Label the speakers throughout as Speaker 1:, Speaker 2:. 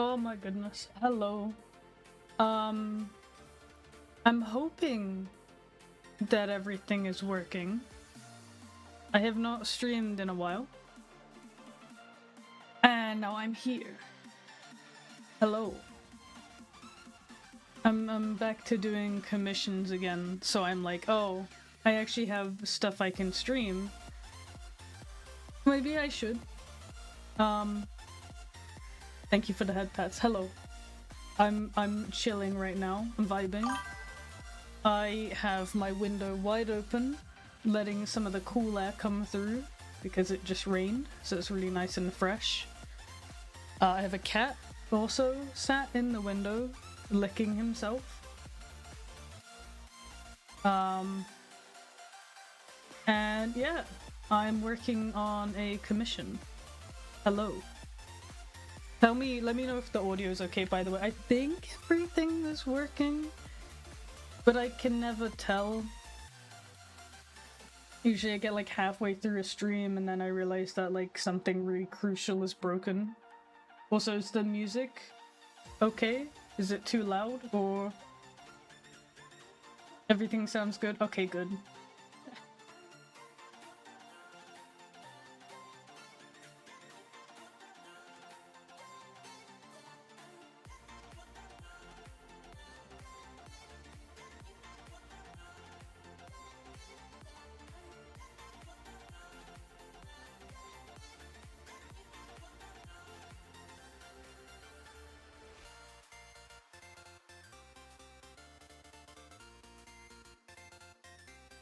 Speaker 1: Oh my goodness. Hello. Um, I'm hoping that everything is working. I have not streamed in a while. And now I'm here. Hello. I'm back to doing commissions again, so I'm like, oh, I actually have stuff I can stream. Maybe I should. Thank you for the head pats. Hello. I'm chilling right now. I'm vibing. I have my window wide open, letting some of the cool air come through because it just rained, so it's really nice and fresh. I have a cat also sat in the window, licking himself. And yeah, I'm working on a commission. Hello. Let me know if the audio is okay, by the way. I think everything is working, but I can never tell. Usually I get like halfway through a stream and then I realize that like something really crucial is broken. Also, is the music okay? Is it too loud or everything sounds good? Okay, good.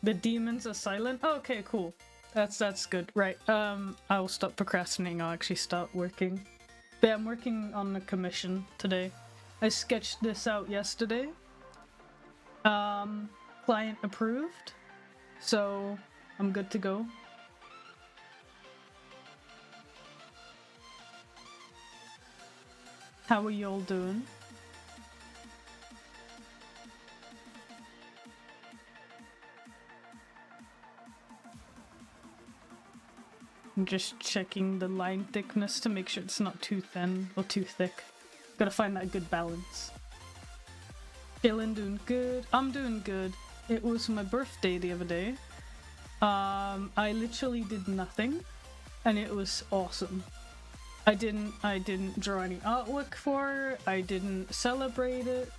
Speaker 1: The demons are silent? Oh, okay, cool. That's good. Right, I'll stop procrastinating. I'll actually start working. But yeah, I'm working on a commission today. I sketched this out yesterday. Client approved. So, I'm good to go. How are y'all doing? I'm just checking the line thickness to make sure it's not too thin or too thick. Gotta find that good balance. Chillin', doing good. I'm doing good. It was my birthday the other day. I literally did nothing, and it was awesome. I didn't draw any artwork for it. I didn't celebrate it.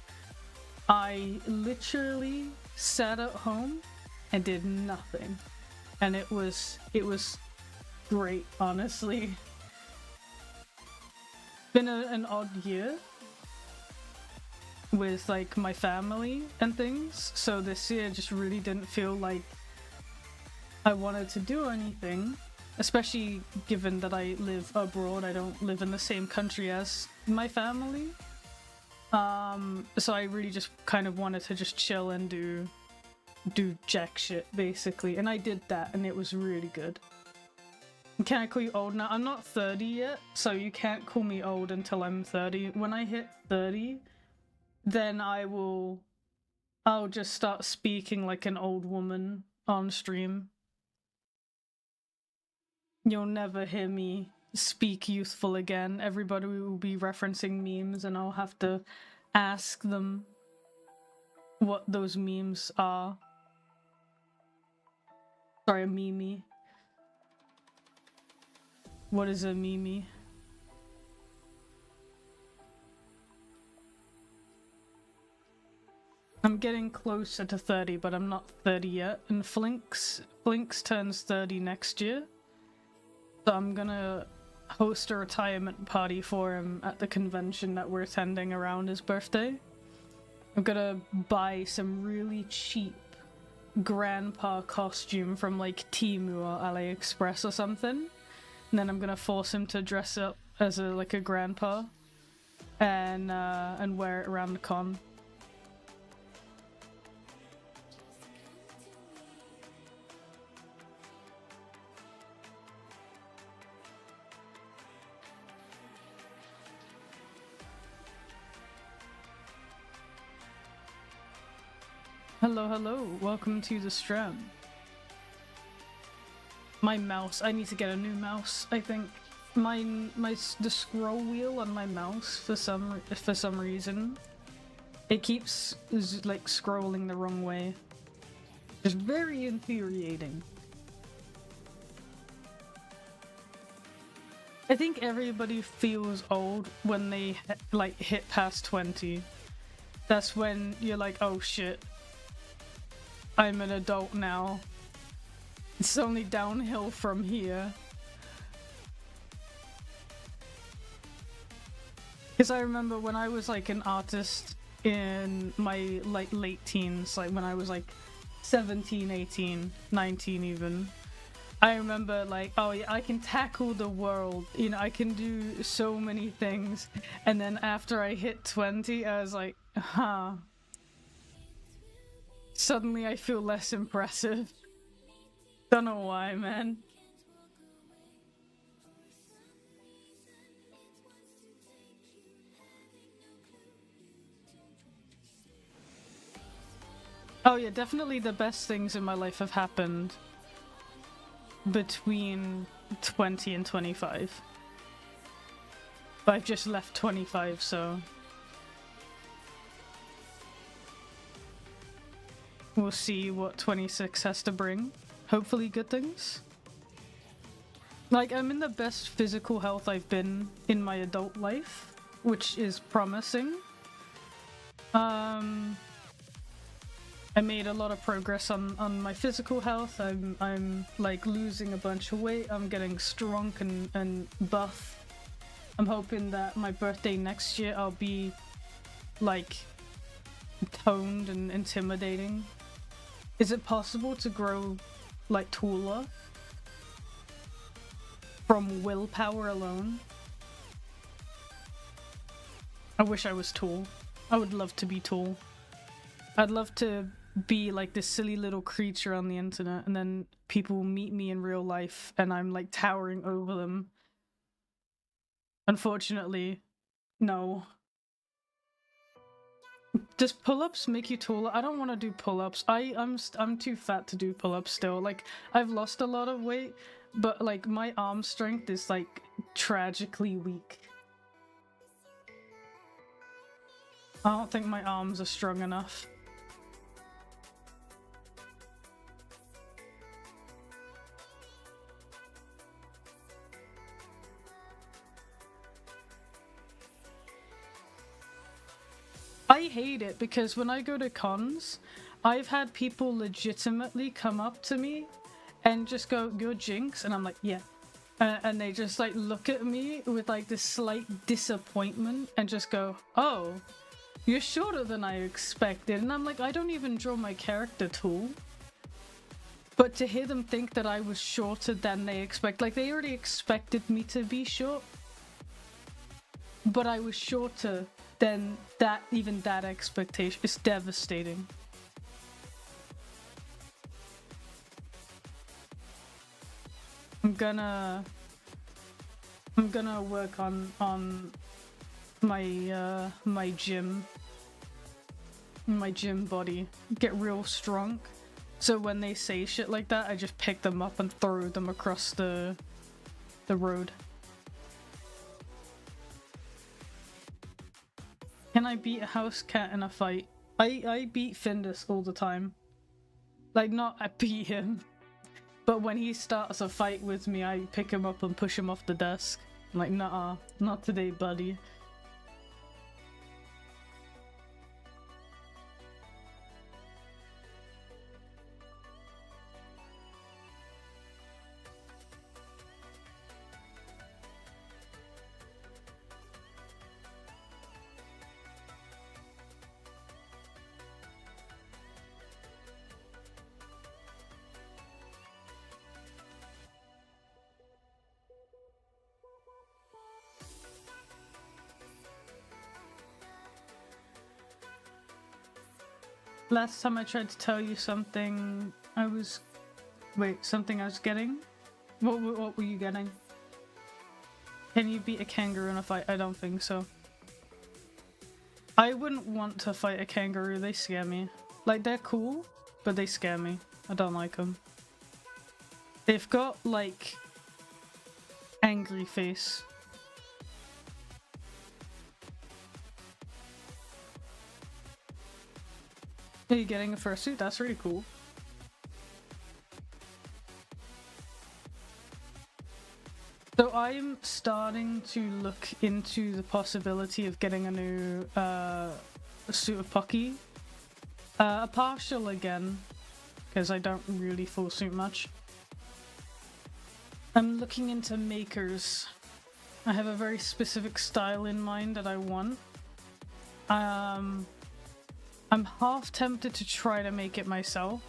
Speaker 1: I literally sat at home and did nothing, and it was great, honestly. Been an odd year with like my family and things, so this year just really didn't feel like I wanted to do anything, especially given that I live abroad. I don't live in the same country as my family, so I really just kind of wanted to just chill and do jack shit basically, and I did that and it was really good. Can I call you old now? I'm not 30 yet, so you can't call me old until I'm 30. When I hit 30, then I'll just start speaking like an old woman on stream. You'll never hear me speak youthful again. Everybody will be referencing memes and I'll have to ask them what those memes are. Sorry, a meme. What is a meme? I'm getting closer to 30, but I'm not 30 yet. And Flinks turns 30 next year. So I'm gonna host a retirement party for him at the convention that we're attending around his birthday. I'm gonna buy some really cheap grandpa costume from like Temu or AliExpress or something. And then I'm gonna force him to dress up as a grandpa and wear it around the con. Hello, welcome to the stream. My mouse, I need to get a new mouse, I think. the scroll wheel on my mouse for some reason it keeps like scrolling the wrong way. It's very infuriating. I think everybody feels old when they like hit past 20. That's when you're like, oh shit, I'm an adult now. It's only downhill from here. Because I remember when I was like an artist in my like late teens, like when I was like 17, 18, 19 even, I remember like, oh yeah, I can tackle the world, you know, I can do so many things. And then after I hit 20, I was like, huh. Suddenly I feel less impressive. Don't know why, man. Oh yeah, definitely the best things in my life have happened between 20 and 25. But I've just left 25, so we'll see what 26 has to bring. Hopefully good things. Like, I'm in the best physical health I've been in my adult life, which is promising. I made a lot of progress on my physical health. I'm like losing a bunch of weight. I'm getting strong and buff. I'm hoping that my birthday next year I'll be like toned and intimidating. Is it possible to grow like taller from willpower alone? I wish I was tall. I would love to be tall. I'd love to be like this silly little creature on the internet, and then people meet me in real life and I'm like towering over them. Unfortunately, no. Does pull-ups make you taller? I don't want to do pull-ups. I'm too fat to do pull-ups still. Like, I've lost a lot of weight, but like my arm strength is like tragically weak. I don't think my arms are strong enough. I hate it because when I go to cons, I've had people legitimately come up to me and just go, "You're Jinx," and I'm like, "Yeah." And they just like look at me with like this slight disappointment and just go, "Oh, you're shorter than I expected." And I'm like, I don't even draw my character tall. But to hear them think that I was shorter than they expect, like they already expected me to be short, but I was shorter than that, even that expectation is devastating. I'm gonna work on my my gym body, get real strong, so when they say shit like that I just pick them up and throw them across the road. Can I beat a house cat in a fight? I beat Findus all the time. Like, not I beat him, but when he starts a fight with me, I pick him up and push him off the desk. I'm like, nah, not today, buddy. Last time I tried to tell you something, something I was getting? What were you getting? Can you beat a kangaroo in a fight? I don't think so. I wouldn't want to fight a kangaroo, they scare me. Like, they're cool, but they scare me. I don't like them. They've got, like, angry face. Are you getting a fursuit? That's really cool. So I'm starting to look into the possibility of getting a new suit of Pocky. A partial again, because I don't really full suit much. I'm looking into makers. I have a very specific style in mind that I want. I'm half tempted to try to make it myself,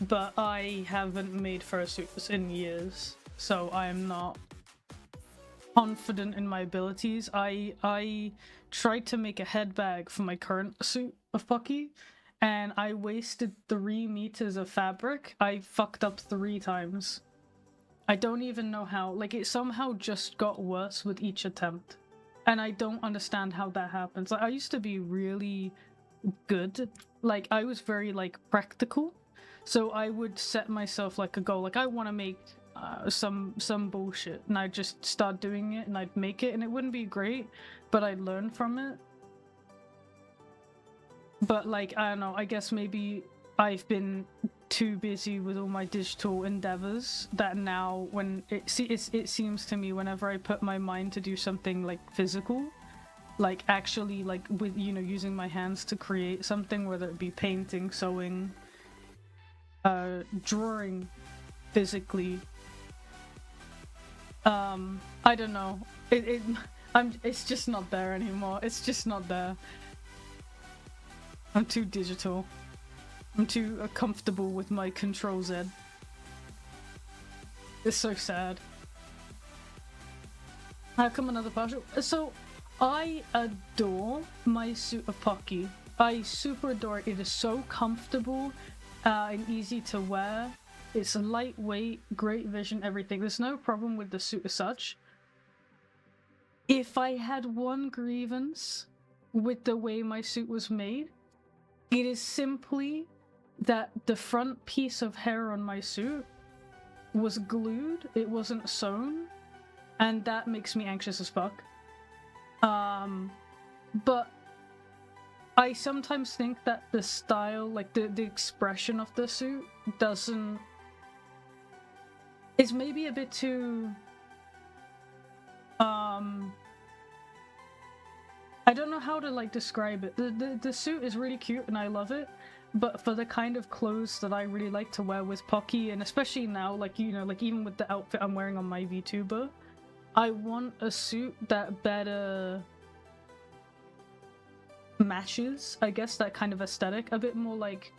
Speaker 1: but I haven't made fursuits in years, so I'm not confident in my abilities. I tried to make a head bag for my current suit of Pocky, and I wasted 3 meters of fabric. I fucked up 3 times. I don't even know how. Like, it somehow just got worse with each attempt. And I don't understand how that happens. Like, I used to be really good. Like, I was very, like, practical. So I would set myself, like, a goal. Like, I want to make some bullshit. And I'd just start doing it, and I'd make it. And it wouldn't be great, but I'd learn from it. But, like, I don't know. I guess maybe I've been too busy with all my digital endeavors that now when it seems to me whenever I put my mind to do something like physical, like actually like with, you know, using my hands to create something, whether it be painting, sewing, drawing physically, I don't know, it's just not there anymore. It's just not there. I'm too digital. I'm too comfortable with my Control-Z. It's so sad. How come another partial? So, I adore my suit of Pocky. I super adore it. It is so comfortable and easy to wear. It's lightweight, great vision, everything. There's no problem with the suit as such. If I had one grievance with the way my suit was made, it is simply that the front piece of hair on my suit was glued, it wasn't sewn, and that makes me anxious as fuck. But I sometimes think that the style, like the expression of the suit is maybe a bit too I don't know how to like describe it. The suit is really cute and I love it. But for the kind of clothes that I really like to wear with Pocky, and especially now, like, you know, like even with the outfit I'm wearing on my VTuber, I want a suit that better matches, I guess, that kind of aesthetic. A bit more like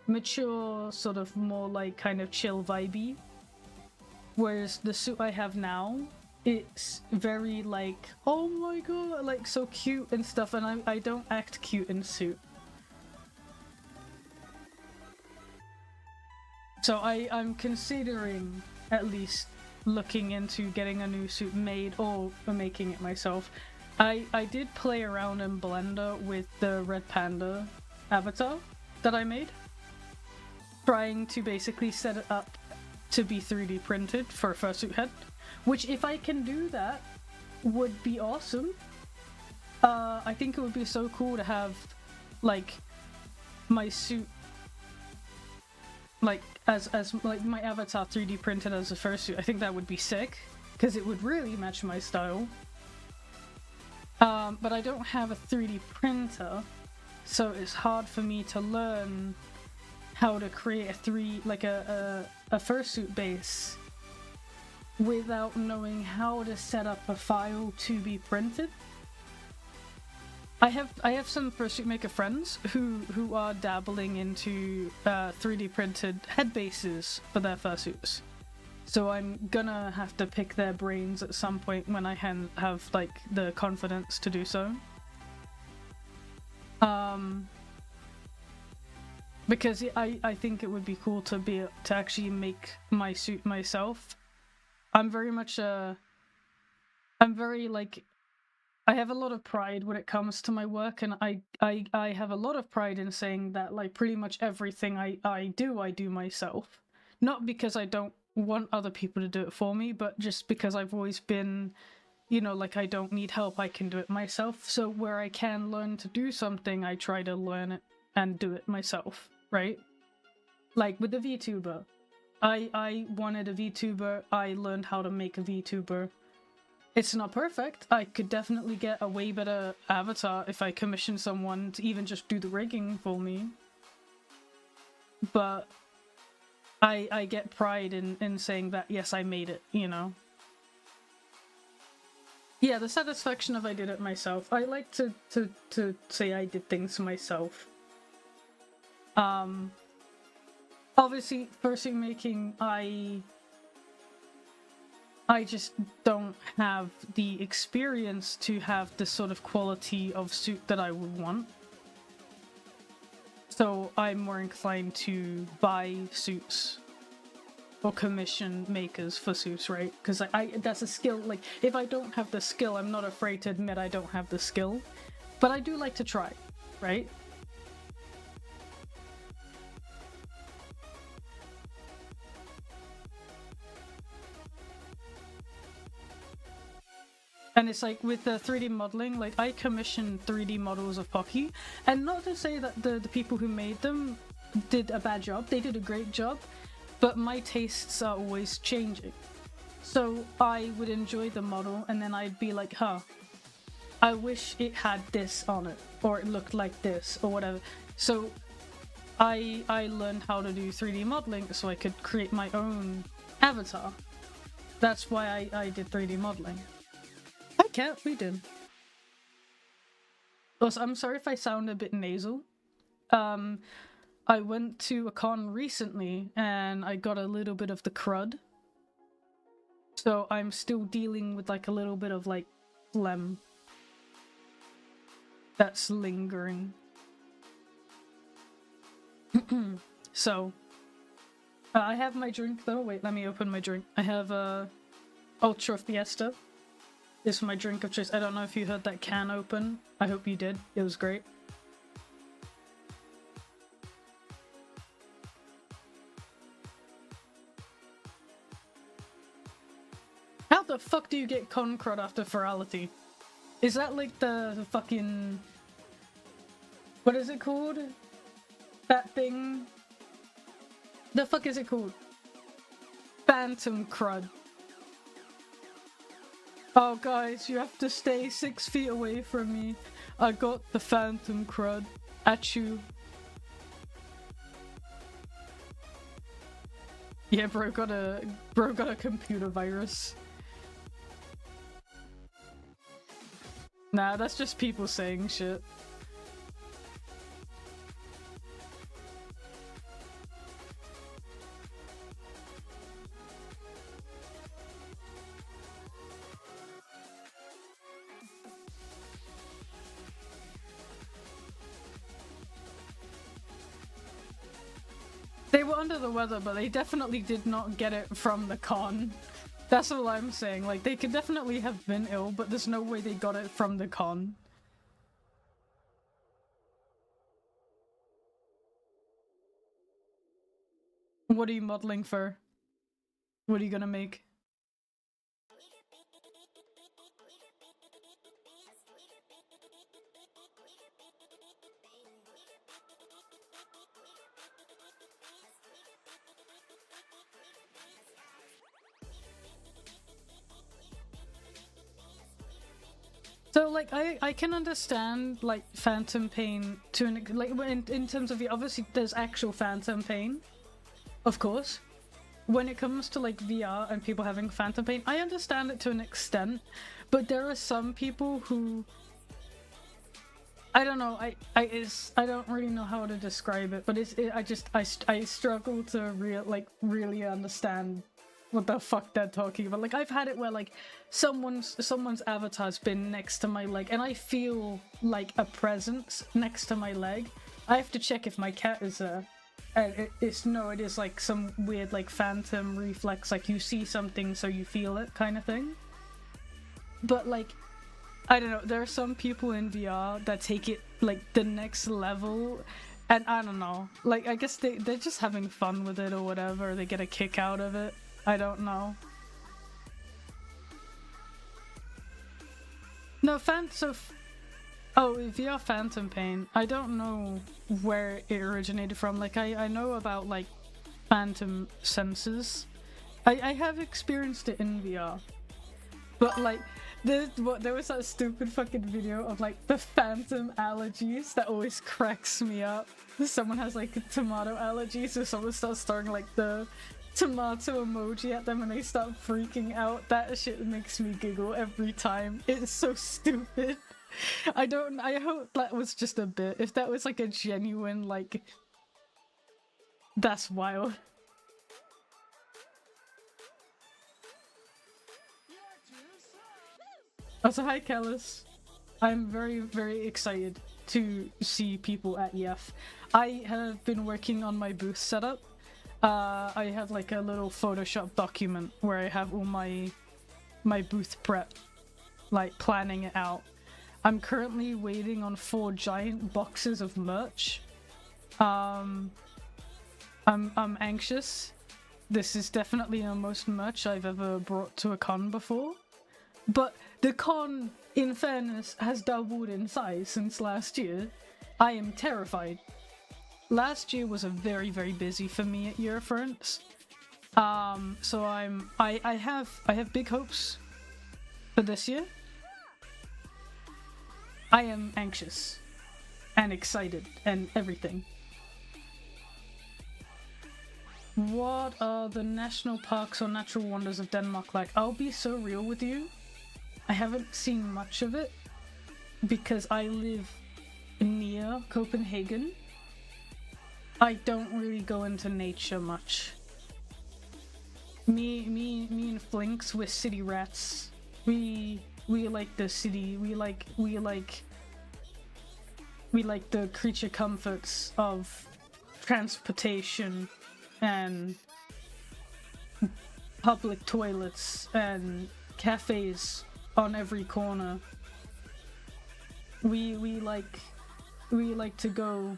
Speaker 1: mature, sort of more like kind of chill vibey. Whereas the suit I have now, it's very like, oh my god, like so cute and stuff, and I don't act cute in suit. So I'm considering at least looking into getting a new suit made or making it myself. I did play around in Blender with the Red Panda avatar that I made, trying to basically set it up to be 3D printed for a fursuit head, which if I can do that would be awesome. I think it would be so cool to have like my suit like as like my avatar 3D printed as a fursuit. I think that would be sick because it would really match my style. But I don't have a 3D printer, so it's hard for me to learn how to create a fursuit base without knowing how to set up a file to be printed. I have some fursuit maker friends who are dabbling into 3D printed head bases for their fursuits. So I'm gonna have to pick their brains at some point when I have like the confidence to do so. Because I think it would be cool to actually make my suit myself. I'm very much I have a lot of pride when it comes to my work, and I have a lot of pride in saying that like pretty much everything I do myself. Not because I don't want other people to do it for me, but just because I've always been, you know, like I don't need help, I can do it myself. So where I can learn to do something, I try to learn it and do it myself, right? Like with the VTuber. I wanted a VTuber, I learned how to make a VTuber. It's not perfect. I could definitely get a way better avatar if I commission someone to even just do the rigging for me. But I get pride in saying that, yes, I made it, you know? Yeah, the satisfaction of I did it myself. I like to say I did things myself. Obviously, for suit making, I just don't have the experience to have the sort of quality of suit that I would want. So I'm more inclined to buy suits or commission makers for suits, right? Because that's a skill. Like, if I don't have the skill, I'm not afraid to admit I don't have the skill. But I do like to try, right? And it's like with the 3D modeling, like I commissioned 3D models of Pocky, and not to say that the people who made them did a bad job, they did a great job, but my tastes are always changing. So I would enjoy the model and then I'd be like, huh, I wish it had this on it, or it looked like this, or whatever. So I learned how to do 3D modeling so I could create my own avatar. That's why I did 3D modeling. Hi Cat, we did. Also, I'm sorry if I sound a bit nasal. I went to a con recently and I got a little bit of the crud. So I'm still dealing with like a little bit of like phlegm that's lingering. So I have my drink though. Wait, let me open my drink. I have Ultra Fiesta. This is my drink of choice. I don't know if you heard that can open. I hope you did. It was great. How the fuck do you get con crud after virality? Is that like the fucking... What is it called? That thing? The fuck is it called? Phantom crud. Oh guys, you have to stay 6 feet away from me. I got the phantom crud. At you. Yeah, bro got a computer virus. Nah, that's just people saying shit. They were under the weather, but they definitely did not get it from the con. That's all I'm saying. Like, they could definitely have been ill, but there's no way they got it from the con. What are you modeling for? What are you gonna make? So, like, I can understand, like, phantom pain to an... Like, in terms of the... Obviously, there's actual phantom pain. Of course. When it comes to, like, VR and people having phantom pain, I understand it to an extent. But there are some people who... I don't know, I don't really know how to describe it, but I struggle to really understand what the fuck they're talking about. Like, I've had it where, like, someone's avatar's been next to my leg and I feel like a presence next to my leg. I have to check if my cat is there. And it is like some weird, like, phantom reflex, like you see something so you feel it kind of thing. But, like, I don't know, there are some people in VR that take it, like, the next level, and I don't know, like, I guess they're just having fun with it or whatever, they get a kick out of it. I don't know. No, oh, VR Phantom Pain. I don't know where it originated from. Like, I know about, like, Phantom sensors. I have experienced it in VR. But, like, there was that stupid fucking video of, like, the Phantom allergies that always cracks me up. Someone has, like, a tomato allergy, so someone starts throwing, like, the tomato emoji at them and they start freaking out. That shit makes me giggle every time. It's so stupid. I hope that was just a bit. If that was like a genuine, like, that's wild. Also, hi Kellis. I'm very, very excited to see people at YEF. I have been working on my booth setup. I have like a little Photoshop document where I have all my booth prep, like planning it out. I'm currently waiting on 4 giant boxes of merch. I'm anxious. This is definitely the most merch I've ever brought to a con before. But the con, in fairness, has doubled in size since last year. I am terrified. Last year was a very, very busy for me at Eurofurence. So I have big hopes for this year. I am anxious and excited and everything. What are the national parks or natural wonders of Denmark like? I'll be so real with you. I haven't seen much of it because I live near Copenhagen. I don't really go into nature much. Me and Flinks, we're city rats. We like the city. We like the creature comforts of transportation and public toilets and cafes on every corner. We like to go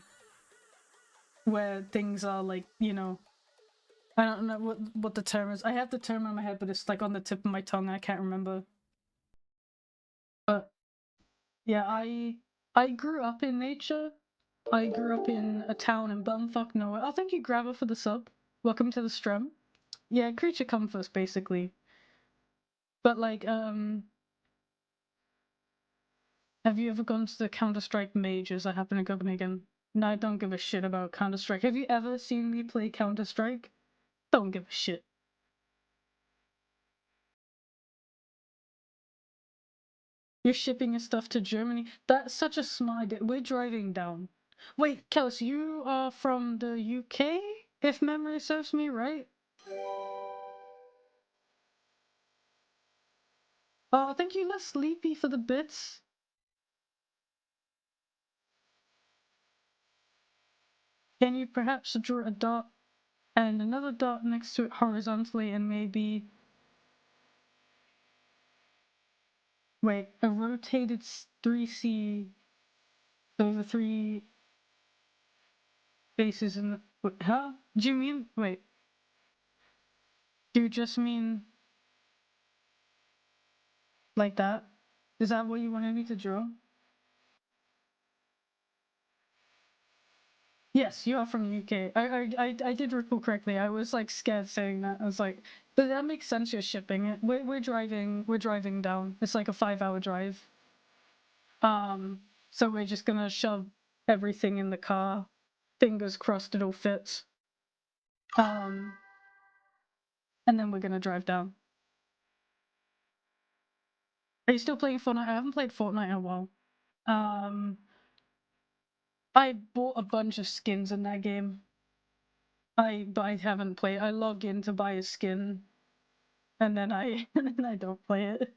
Speaker 1: where things are like, you know, I don't know what the term is. I have the term in my head, but it's like on the tip of my tongue. I can't remember. But yeah, I grew up in nature. I grew up in a town in bumfuck nowhere. Oh, thank you, Grabber, for the sub. Welcome to the stream. Yeah, creature comforts, basically. But like, have you ever gone to the Counter-Strike majors that happen in Copenhagen? No, I don't give a shit about Counter-Strike. Have you ever seen me play Counter-Strike? Don't give a shit. You're shipping your stuff to Germany? That's such a smart idea. We're driving down. Wait, Kels, you are from the UK? If memory serves me right? Oh, thank you, Less Sleepy, for the bits. Can you perhaps draw a dot and another dot next to it horizontally and maybe... Wait, a rotated 3C over 3 faces in the... Wait, huh? Do you mean... Wait. Do you just mean... like that? Is that what you wanted me to draw? Yes, you are from the UK. I did recall correctly. I was like scared saying that. I was like, but that makes sense. You're shipping it. We're driving down. It's like a 5-hour drive. So we're just gonna shove everything in the car. Fingers crossed it all fits. And then we're gonna drive down. Are you still playing Fortnite? I haven't played Fortnite in a while. I bought a bunch of skins in that game. But I haven't played. I log in to buy a skin, and then I and then I don't play it.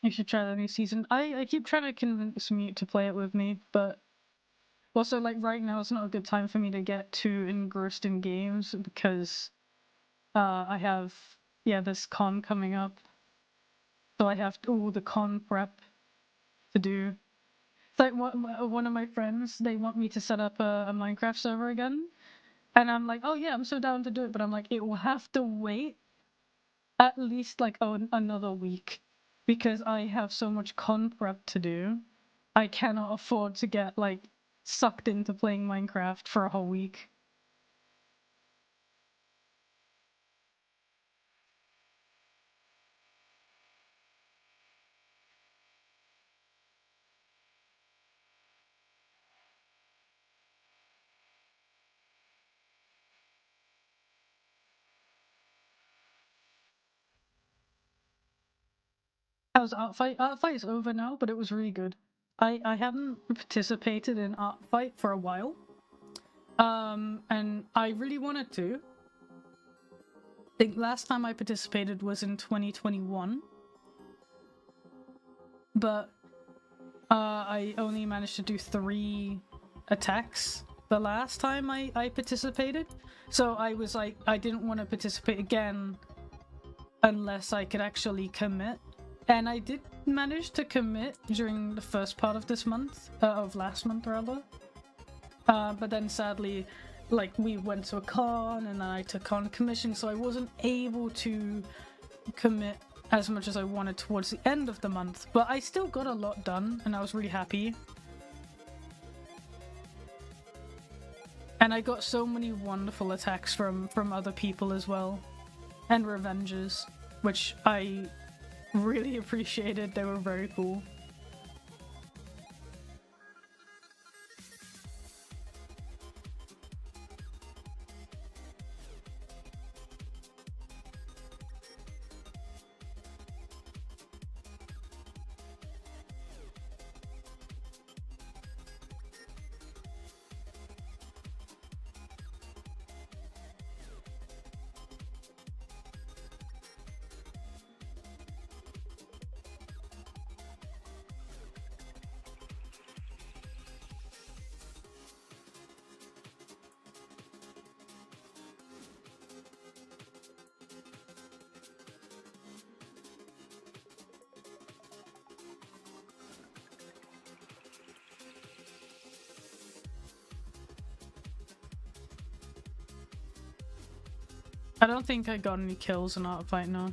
Speaker 1: You should try the new season. I keep trying to convince Mute to play it with me, but also like right now it's not a good time for me to get too engrossed in games because I have, yeah, this con coming up. So I have all the con prep to do. It's like one of my friends, they want me to set up a Minecraft server again. And I'm like, oh yeah, I'm so down to do it. But I'm like, it will have to wait at least like another week because I have so much con prep to do. I cannot afford to get like sucked into playing Minecraft for a whole week. How's Art Fight? Art Fight is over now, but it was really good. I haven't participated in Art Fight for a while. And I really wanted to. I think last time I participated was in 2021. But I only managed to do 3 attacks the last time I participated. So I was like, I didn't want to participate again unless I could actually commit. And I did manage to commit during the first part of this month, of last month rather. But then sadly, like we went to a con and I took on commission, so I wasn't able to commit as much as I wanted towards the end of the month. But I still got a lot done and I was really happy. And I got so many wonderful attacks from other people as well. And revenges, which I really appreciated. They were very cool. I don't think I got any kills in Art Fight now.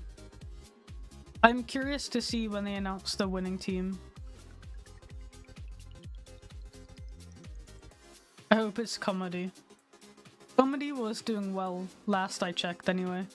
Speaker 1: I'm curious to see when they announce the winning team. I hope it's Comedy. Comedy was doing well last I checked anyway.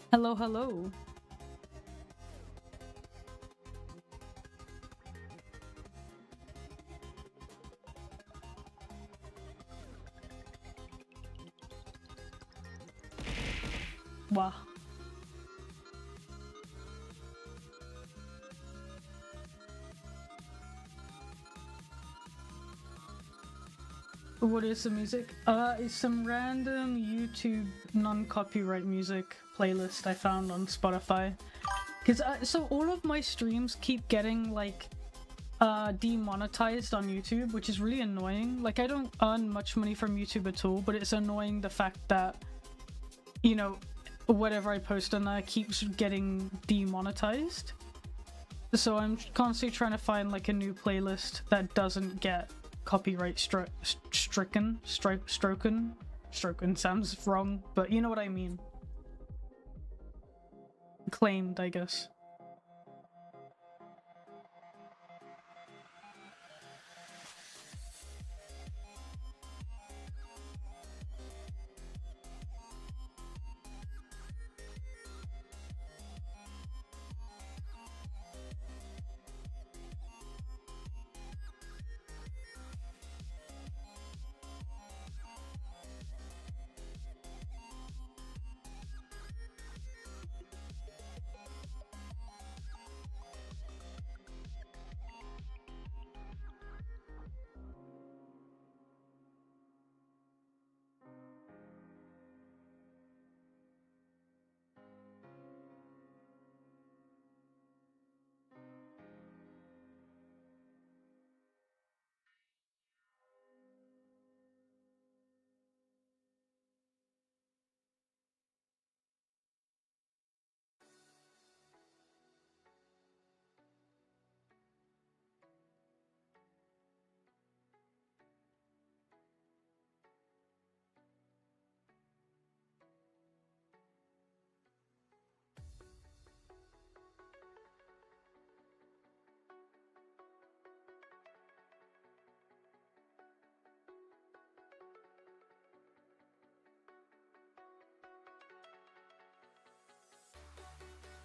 Speaker 1: Hello, hello. Wow. What is the music? It's some random YouTube non-copyright music playlist I found on Spotify. Cause so all of my streams keep getting like demonetized on YouTube, which is really annoying. Like I don't earn much money from YouTube at all, but it's annoying the fact that, you know, whatever I post on there keeps getting demonetized. So I'm constantly trying to find like a new playlist that doesn't get copyright stricken. Sounds wrong, but you know what I mean. Claimed, I guess.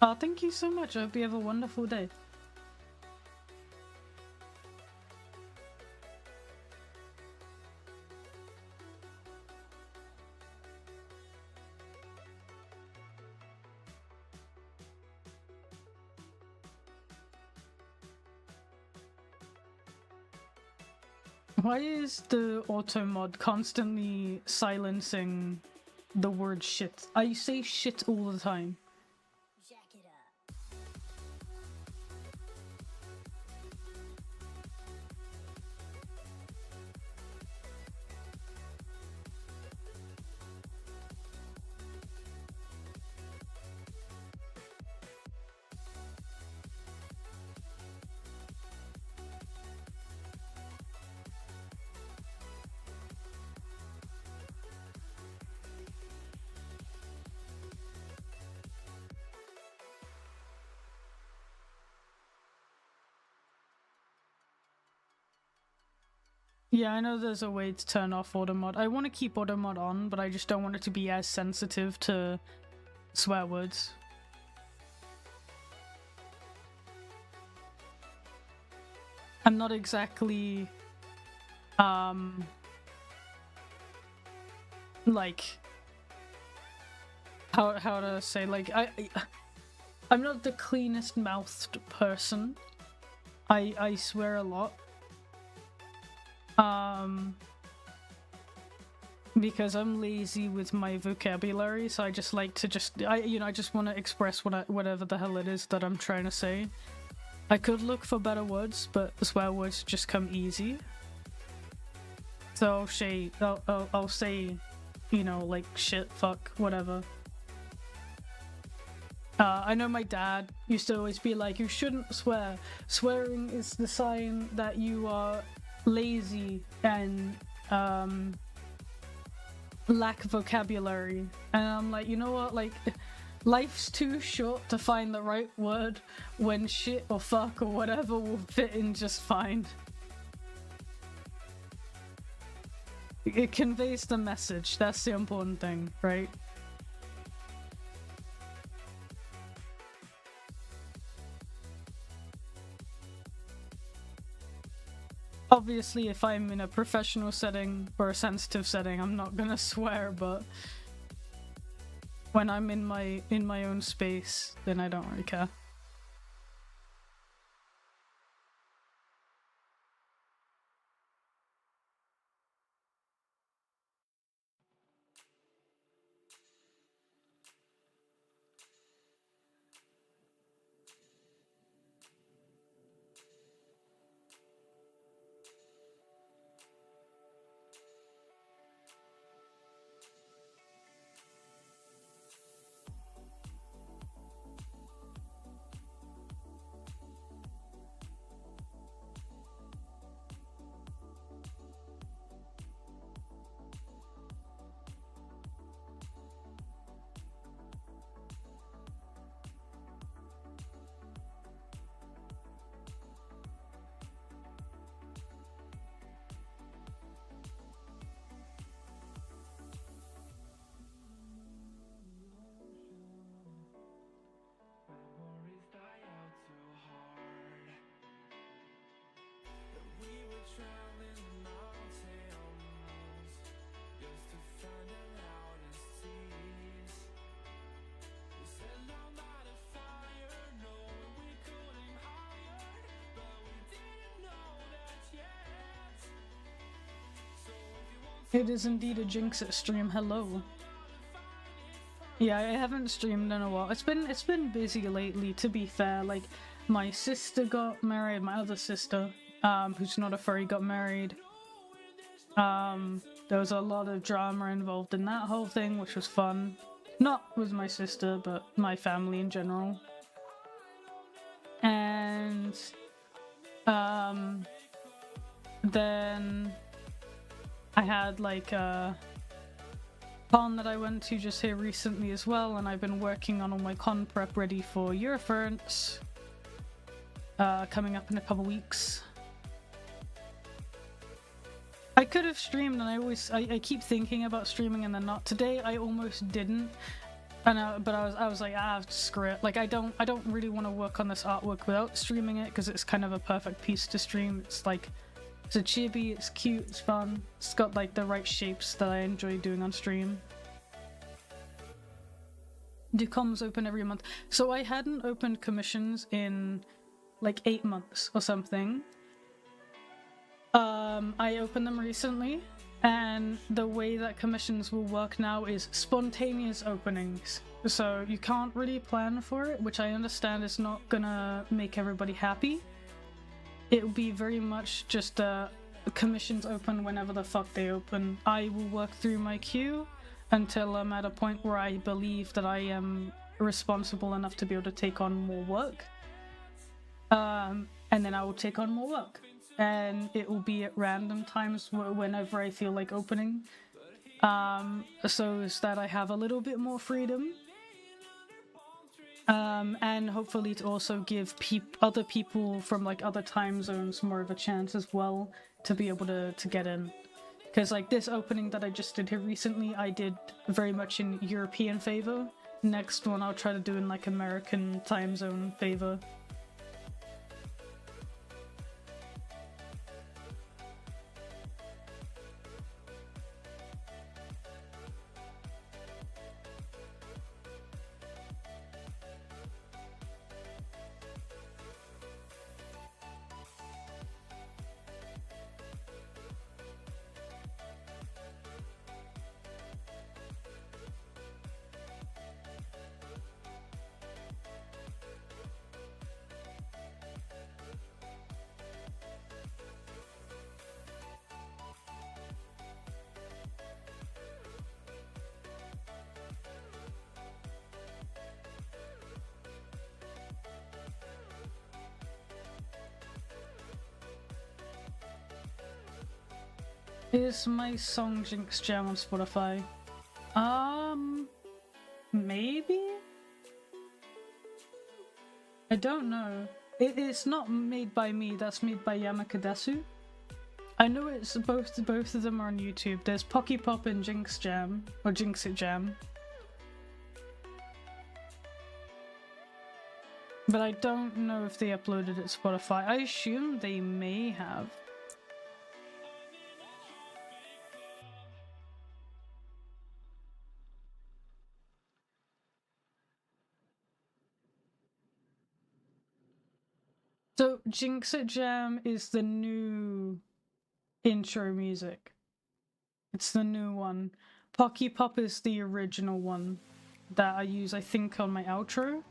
Speaker 1: Oh, thank you so much. I hope you have a wonderful day. Why is the auto mod constantly silencing the word shit? I say shit all the time.
Speaker 2: Jack it up.
Speaker 1: Yeah, I know there's a way to turn off auto mod. I want to keep auto mod on, but I just don't want it to be as sensitive to swear words. I'm not exactly like how to say, like, I'm not the cleanest mouthed person. I swear a lot. Because I'm lazy with my vocabulary, so I just like to I just want to express whatever the hell it is that I'm trying to say. I could look for better words, but swear words just come easy. So I'll say, you know, like shit, fuck, whatever. I know my dad used to always be like, you shouldn't swear. Swearing is the sign that you are lazy and lack vocabulary. And I'm like, you know what, like, life's too short to find the right word when shit or fuck or whatever will fit in just fine. It conveys the message, that's the important thing, right? Obviously, if I'm in a professional setting or a sensitive setting, I'm not gonna swear, but when I'm in my own space, then I don't really care. It is indeed a Jinx stream. Hello. Yeah, I haven't streamed in a while. It's been busy lately, to be fair. Like, my sister got married, my other sister, who's not a furry, got married. There was a lot of drama involved in that whole thing, which was fun. Not with my sister, but my family in general. And then I had like a con that I went to just here recently as well, and I've been working on all my con prep ready for Eurofurence coming up in a couple weeks. I could have streamed, and I keep thinking about streaming and then not. Today I almost didn't, But I was like, screw it. Like I don't really want to work on this artwork without streaming it because it's kind of a perfect piece to stream. It's like, it's a chibi, it's cute, it's fun, it's got like the right shapes that I enjoy doing on stream. Do comms open every month? So I hadn't opened commissions in like 8 months or something. I opened them recently, and the way that commissions will work now is spontaneous openings. So you can't really plan for it, which I understand is not gonna make everybody happy. It will be very much just commissions open whenever the fuck they open. I will work through my queue until I'm at a point where I believe that I am responsible enough to be able to take on more work. And then I will take on more work. And it will be at random times whenever I feel like opening. So is that I have a little bit more freedom. And hopefully to also give other people from like other time zones more of a chance as well to be able to get in. Because like this opening that I just did here recently, I did very much in European favor. Next one I'll try to do in like American time zone favor. Is my song Jinx Jam on Spotify? Maybe? I don't know. It's not made by me, that's made by Yamakadasu. I know it's both of them are on YouTube. There's Pocky Pop and Jinx Jam, or Jinx It Jam. But I don't know if they uploaded it to Spotify. I assume they may have. So Jinx It Jam is the new intro music. It's the new one. Pocky Pop is the original one that I use, I think, on my outro.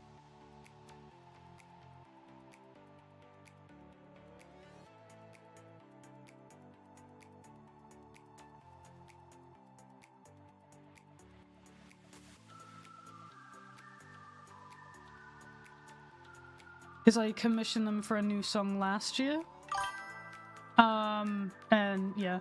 Speaker 1: Because I commissioned them for a new song last year. And yeah.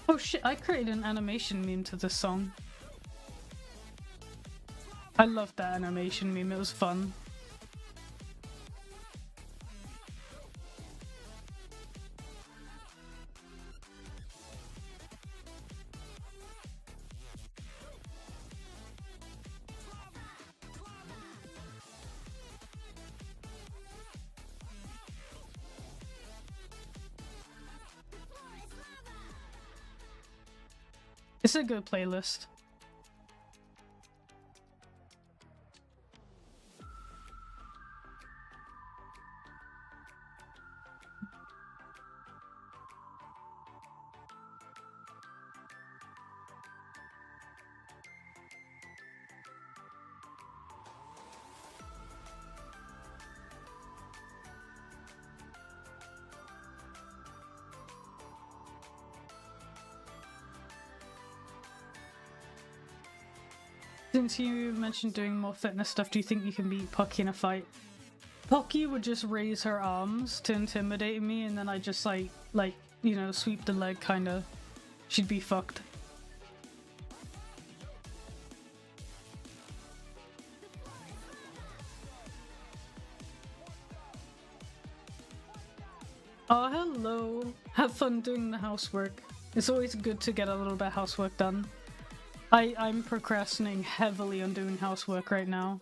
Speaker 1: Oh shit, I created an animation meme to this song. I loved that animation meme, it was fun. It's a good playlist. Since you mentioned doing more fitness stuff, do you think you can beat Pocky in a fight? Pocky would just raise her arms to intimidate me, and then I just like you know, sweep the leg kinda. She'd be fucked. Oh, hello. Have fun doing the housework. It's always good to get a little bit of housework done. I'm procrastinating heavily on doing housework right now.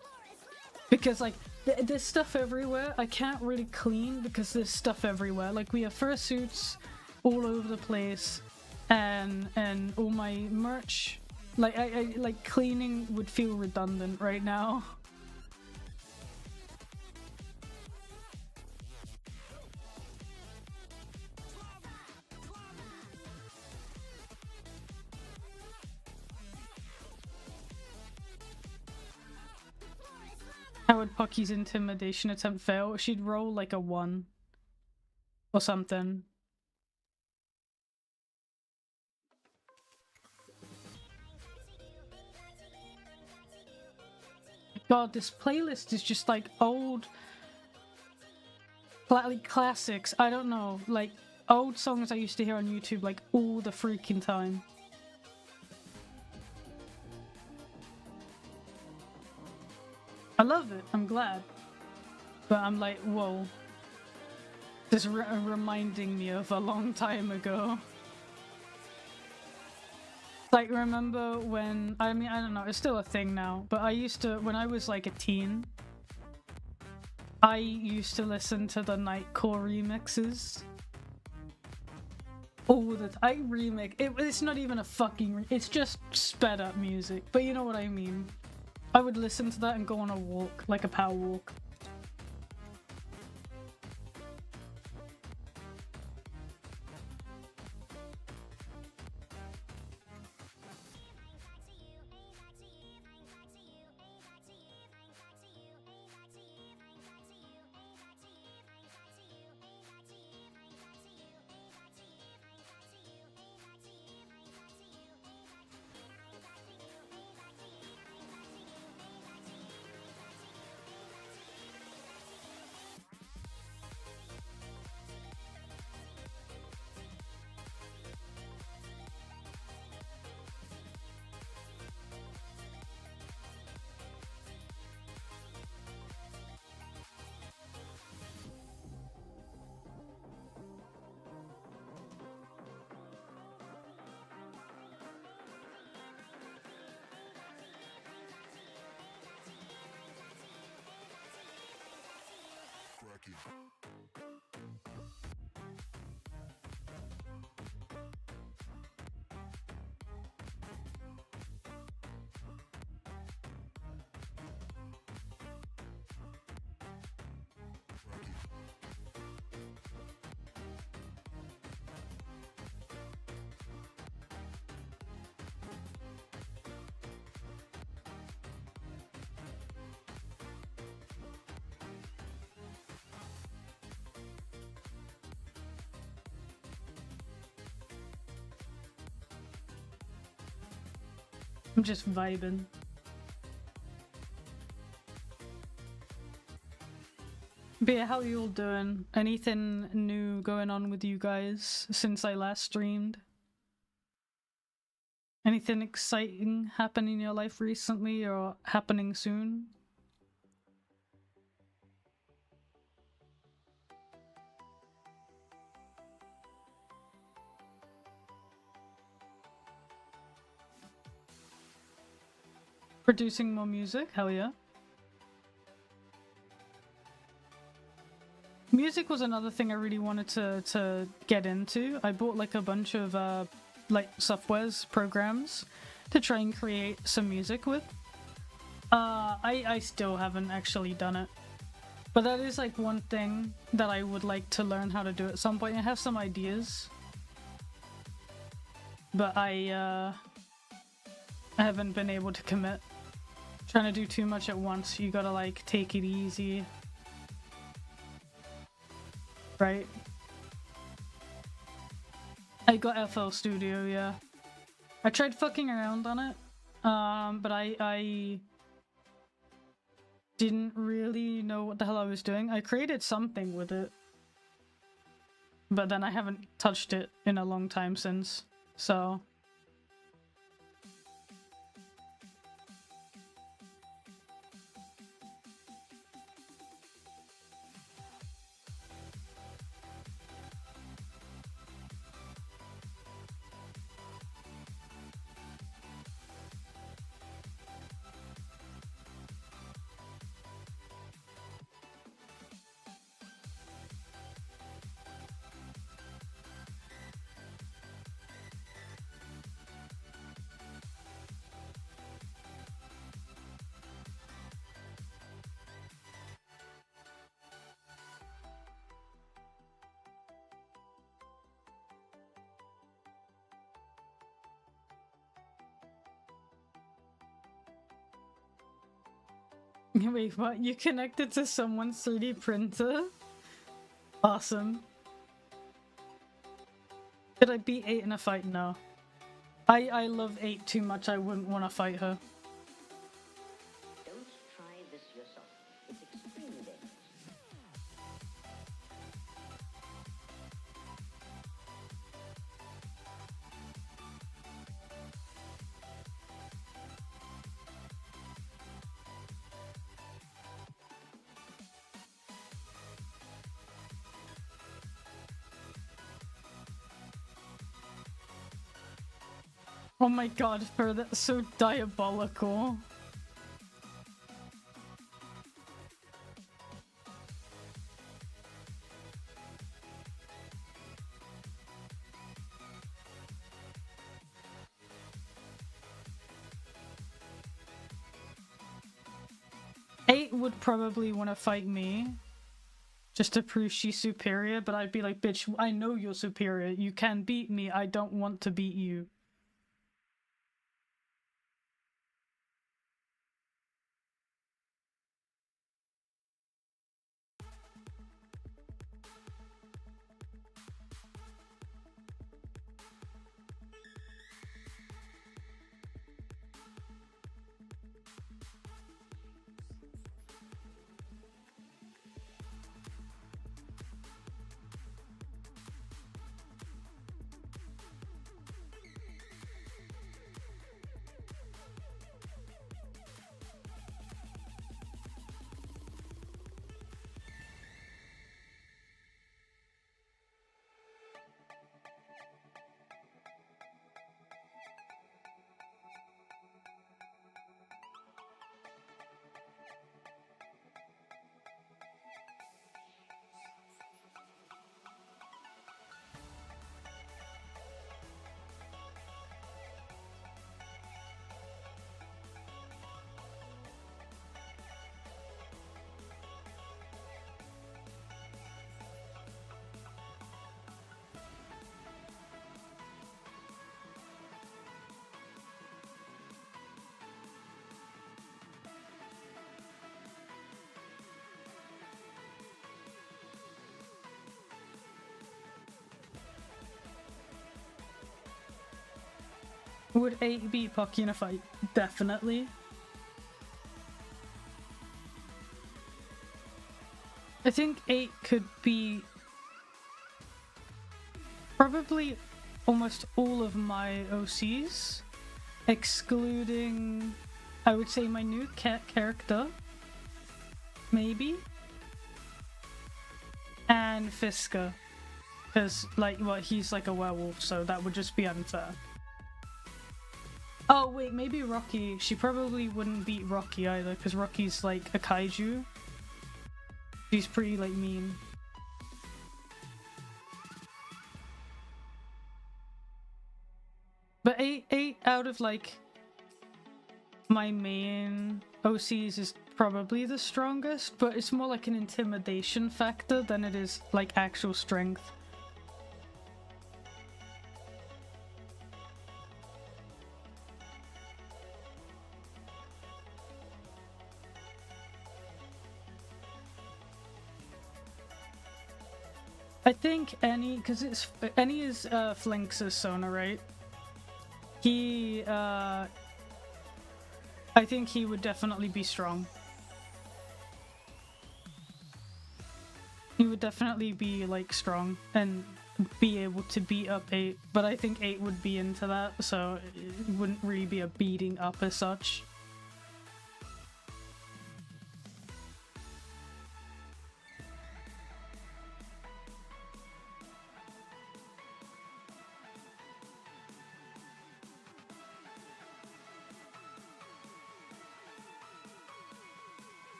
Speaker 1: Because, like, there's stuff everywhere. I can't really clean because there's stuff everywhere. Like, we have fursuits all over the place, and all my merch. Like, I like, cleaning would feel redundant right now. How would Pocky's intimidation attempt fail? She'd roll like a 1 or something. God, this playlist is just like old, like classics. I don't know, like old songs I used to hear on YouTube like all the freaking time. I love it, I'm glad. But I'm like, whoa. This reminding me of a long time ago. Like, remember when, I mean, I don't know, it's still a thing now, but I used to, when I was like a teen, I used to listen to the Nightcore remixes. All the I remix, it's not even a fucking, it's just sped up music, but you know what I mean. I would listen to that and go on a walk, like a power walk. I'm just vibing. But yeah, how are you all doing? Anything new going on with you guys since I last streamed? Anything exciting happening in your life recently or happening soon? Producing more music? Hell yeah. Music was another thing I really wanted to get into. I bought like a bunch of like softwares, programs to try and create some music with. I still haven't actually done it. But that is like one thing that I would like to learn how to do at some point. I have some ideas. But I haven't been able to commit. Trying to do too much at once, you gotta like take it easy. Right? I got FL Studio, yeah. I tried fucking around on it. but I didn't really know what the hell I was doing. I created something with it, but then I haven't touched it in a long time since, so... Wait, what? You connected to someone's 3D printer? Awesome. Did I beat 8 in a fight? No. I love 8 too much, I wouldn't want to fight her.
Speaker 2: Don't try this yourself. It's extremely dangerous.
Speaker 1: Oh my god, Fur, that's so diabolical. Eight would probably want to fight me just to prove she's superior, but I'd be like, bitch, I know you're superior. You can beat me. I don't want to beat you. Would 8 beat Pocky in a fight? Definitely. I think 8 could be probably almost all of my OCs, excluding, I would say, my new cat character, maybe, and Fiska, because, like, well, he's like a werewolf, so that would just be unfair. Oh wait, maybe Rocky. She probably wouldn't beat Rocky either, because Rocky's like a kaiju. She's pretty like mean. But 8 out of like my main OCs is probably the strongest, but it's more like an intimidation factor than it is like actual strength. I think Annie, because it's Annie is Flinks' Sona, right? He I think he would definitely be strong. He would definitely be like strong and be able to beat up 8, but I think 8 would be into that, so it wouldn't really be a beating up as such.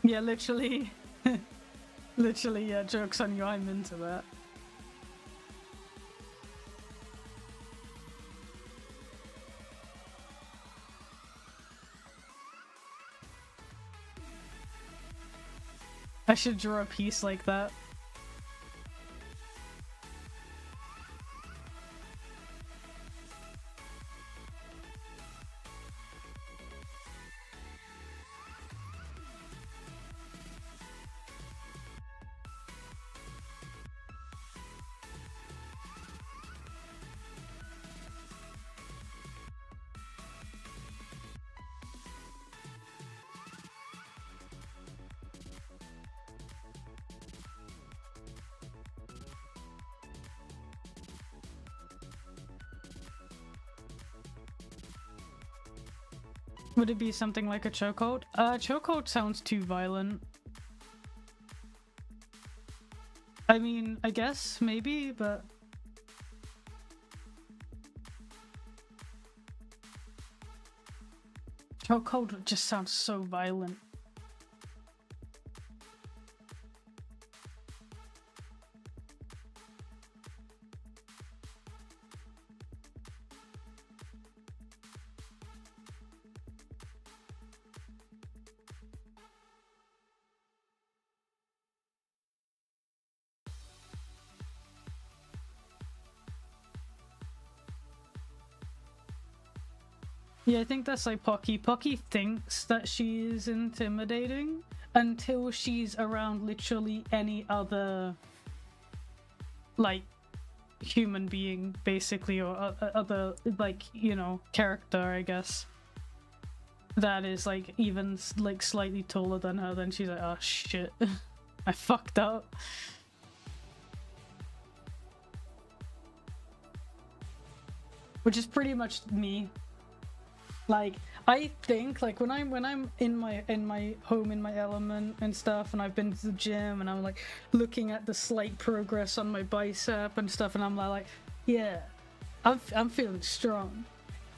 Speaker 1: Yeah, literally. Literally, yeah, joke's on you, I'm into that. I should draw a piece like that. Would it be something like a chokehold? Chokehold sounds too violent. I mean, I guess, maybe, but... Chokehold just sounds so violent. Yeah, I think that's like Pocky. Pocky thinks that she is intimidating until she's around literally any other, like, human being, basically, or other, like, you know, character, I guess. That is, like, even, like, slightly taller than her, then she's like, oh shit, I fucked up. Which is pretty much me. Like, I think, like, when I'm in my home, in my element and stuff, and I've been to the gym and I'm like looking at the slight progress on my bicep and stuff, and I'm like, yeah, I'm feeling strong.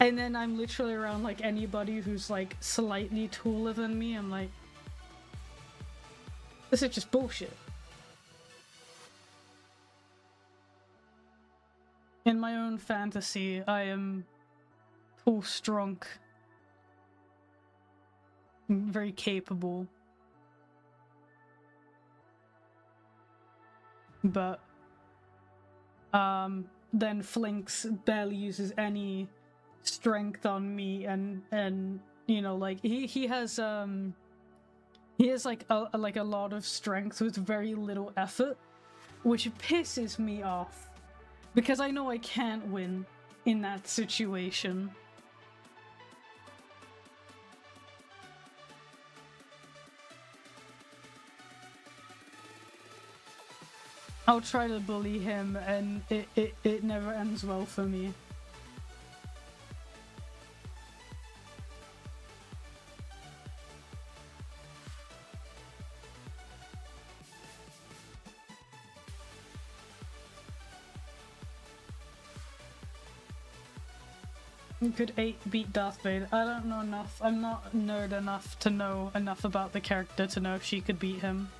Speaker 1: And then I'm literally around like anybody who's like slightly taller than me, I'm like, this is just bullshit. In my own fantasy, I am tall, strong, very capable, but then Flinks barely uses any strength on me, and you know, like he has like a lot of strength with very little effort, which pisses me off because I know I can't win in that situation. I'll try to bully him, and it never ends well for me. Could 8 beat Darth Vader? I don't know enough. I'm not nerd enough to know enough about the character to know if she could beat him.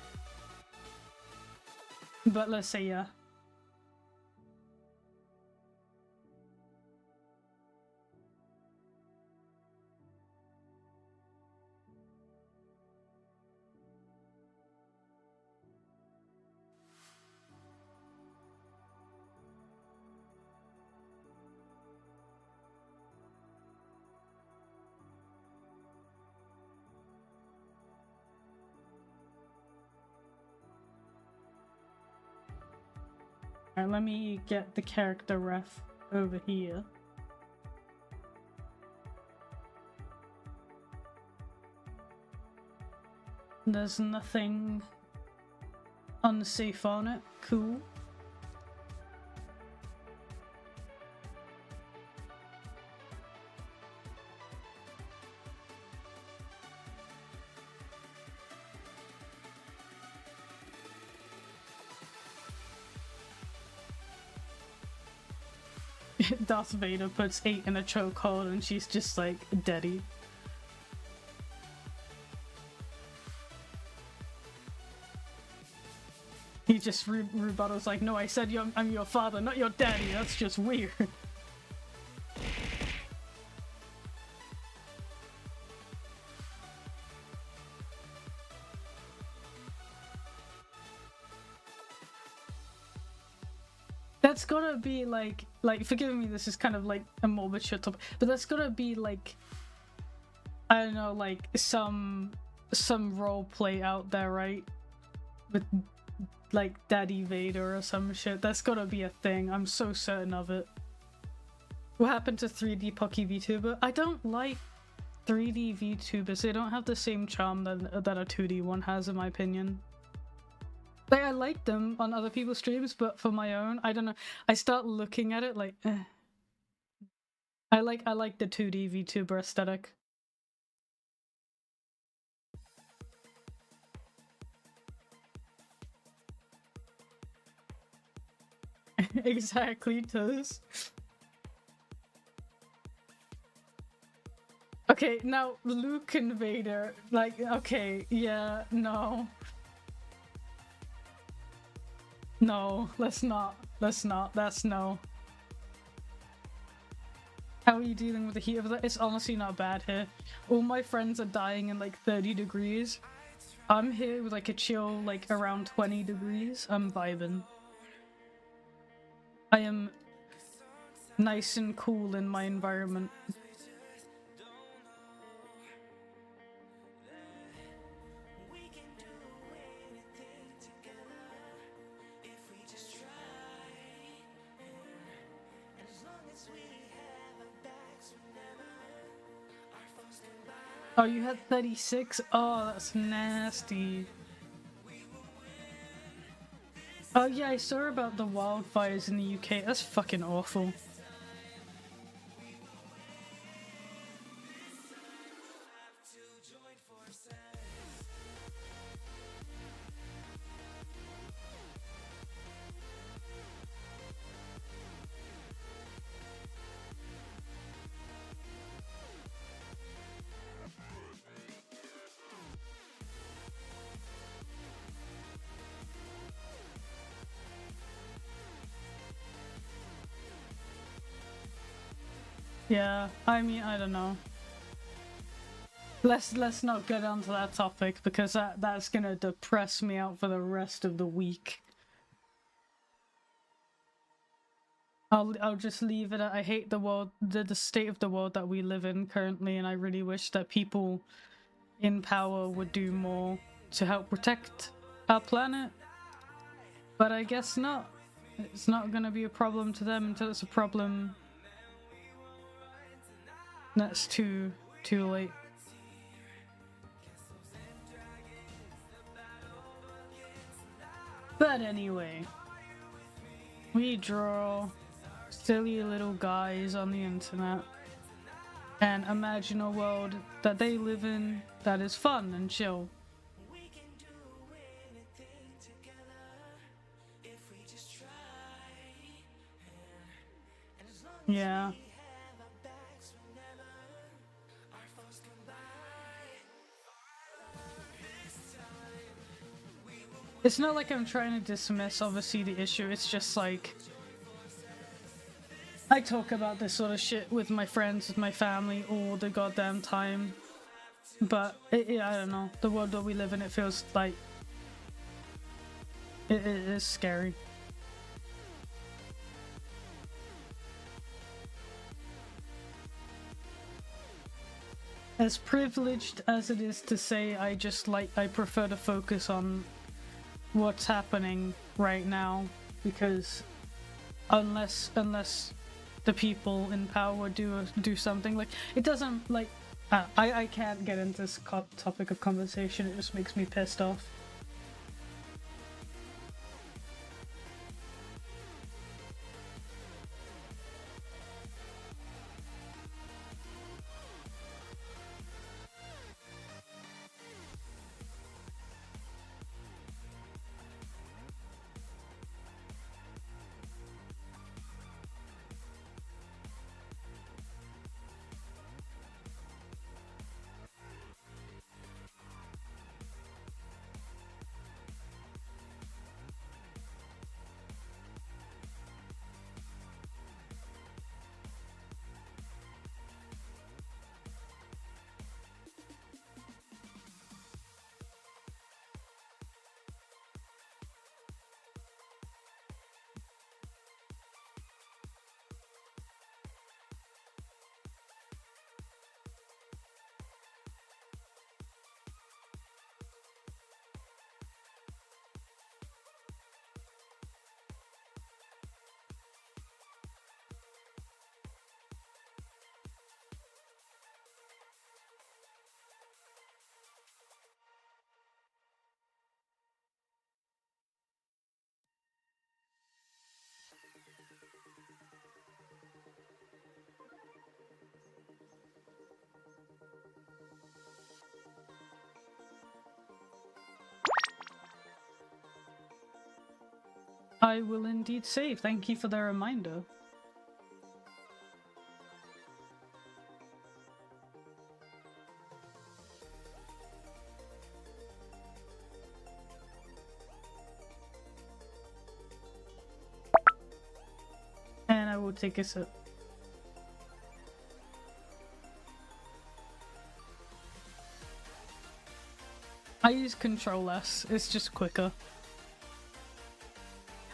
Speaker 1: But let's say yeah. Alright, let me get the character ref over here. There's nothing unsafe on it. Cool. Darth Vader puts 8 in a chokehold and she's just like, Daddy. He just rebuttals like, no, I said I'm your father, not your daddy. That's just weird. That's gotta be like forgive me, this is kind of like a morbid shit topic, but that's gotta be like, I don't know, like some role play out there, right? With like Daddy Vader or some shit. That's gotta be a thing. I'm so certain of it. What happened to 3D Pocky VTuber? I don't like 3D VTubers. They don't have the same charm that a 2D one has, in my opinion. Like, I like them on other people's streams, but for my own, I don't know. I start looking at it like, eh. I like the 2D VTuber aesthetic. Exactly, Toes. Okay, now Luke and Vader, like, okay, yeah, no. No, let's not, that's no. How are you dealing with the heat of that? It's honestly not bad here. All my friends are dying in like 30 degrees. I'm here with like a chill, like around 20 degrees. I'm vibing. I am nice and cool in my environment. Oh, you had 36? Oh, that's nasty. Oh yeah, I saw about the wildfires in the UK. That's fucking awful. Yeah, I mean, I don't know. Let's not get onto that topic because that's gonna depress me out for the rest of the week. I'll just leave it at I hate the world, the state of the world that we live in currently, and I really wish that people in power would do more to help protect our planet. But I guess not. It's not gonna be a problem to them until it's a problem that's too late. But anyway, we draw silly little guys on the internet and imagine a world that they live in that is fun and chill. Yeah. It's not like I'm trying to dismiss, obviously, the issue. It's just like, I talk about this sort of shit with my friends, with my family, all the goddamn time. But, I don't know. The world that we live in, it feels like it is scary. As privileged as it is to say, I prefer to focus on what's happening right now, because unless the people in power do something, like, it doesn't, like, I can't get into this topic of conversation, it just makes me pissed off. I will indeed save. Thank you for the reminder. And I will take a sip. I use Control S, it's just quicker.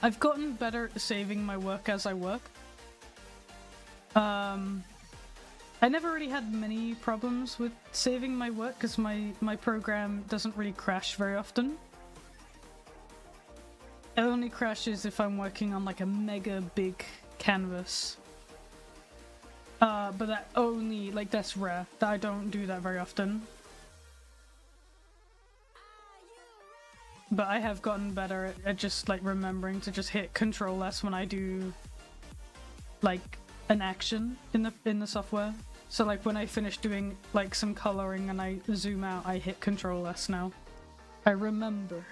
Speaker 1: I've gotten better at saving my work as I work. I never really had many problems with saving my work because my program doesn't really crash very often. It only crashes if I'm working on like a mega big canvas. But that only, like, that's rare. I don't do that very often. But I have gotten better at just like remembering to just hit Control S when I do like an action in the software. So like when I finish doing like some coloring and I zoom out, I hit Control S now. I remember.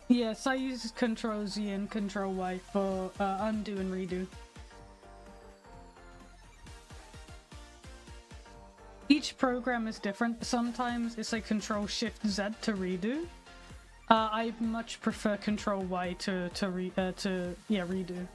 Speaker 1: Yes, I use Control Z and Control Y for undo and redo. Each program is different. Sometimes it's like Control Shift Z to redo. I much prefer Control Y to redo.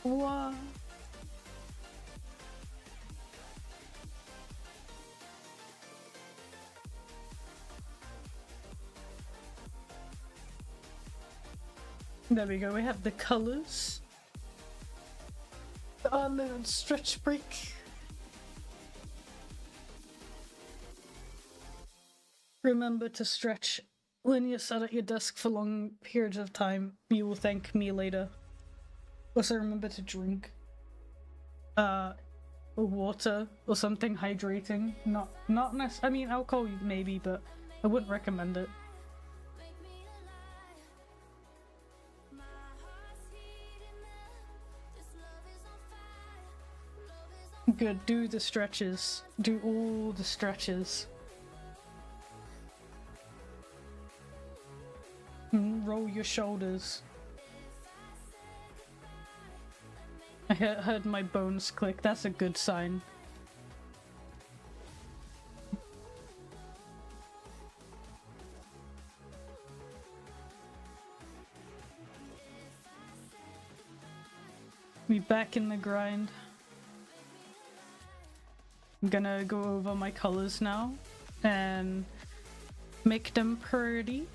Speaker 1: What? There we go, we have the colors. The unknown stretch break. Remember to stretch. When you're sat at your desk for long periods of time, you will thank me later. Also remember to drink water or something hydrating. Not necessarily, I mean alcohol maybe, but I wouldn't recommend it. Good, do the stretches. Do all the stretches. Roll your shoulders. I heard my bones click. That's a good sign. We back in the grind. I'm gonna go over my colors now and make them pretty.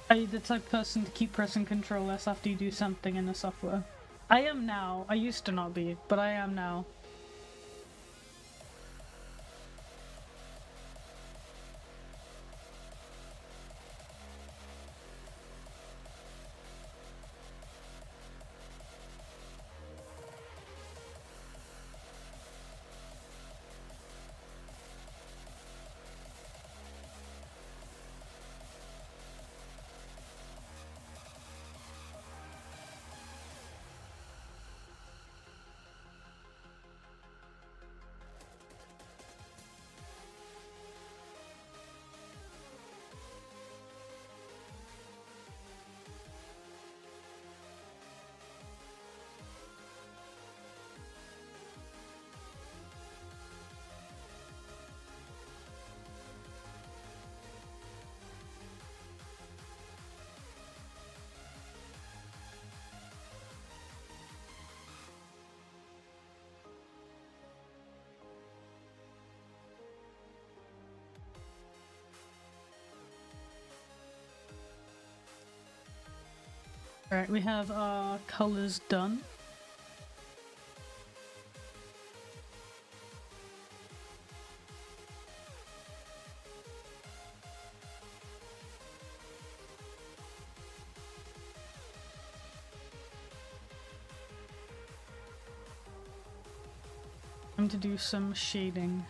Speaker 1: Are you the type of person to keep pressing Control S after you do something in the software? I am now. I used to not be, but I am now. Alright, we have our colors done. Time to do some shading.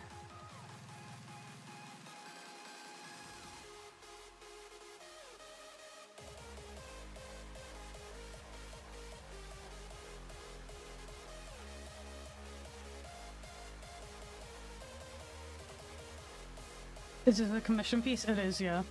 Speaker 1: Is it a commission piece? It is, yeah.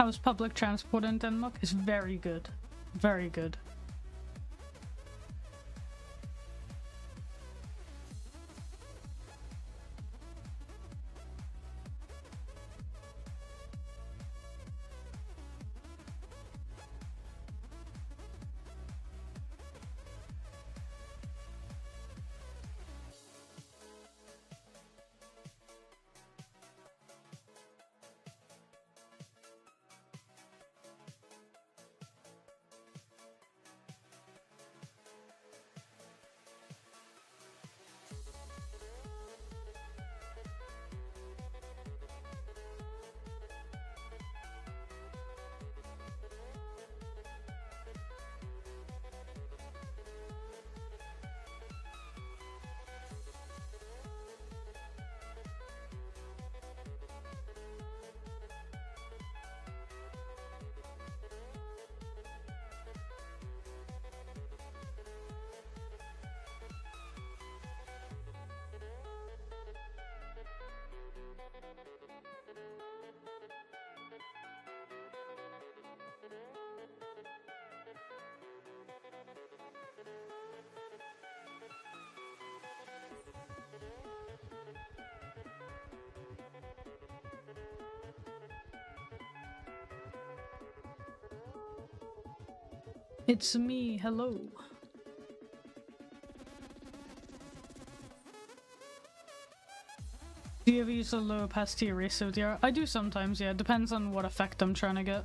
Speaker 1: How is public transport in Denmark? It's very good. Very good. It's me, hello. Do you ever use a low opacity eraser with your... I do sometimes, yeah. Depends on what effect I'm trying to get.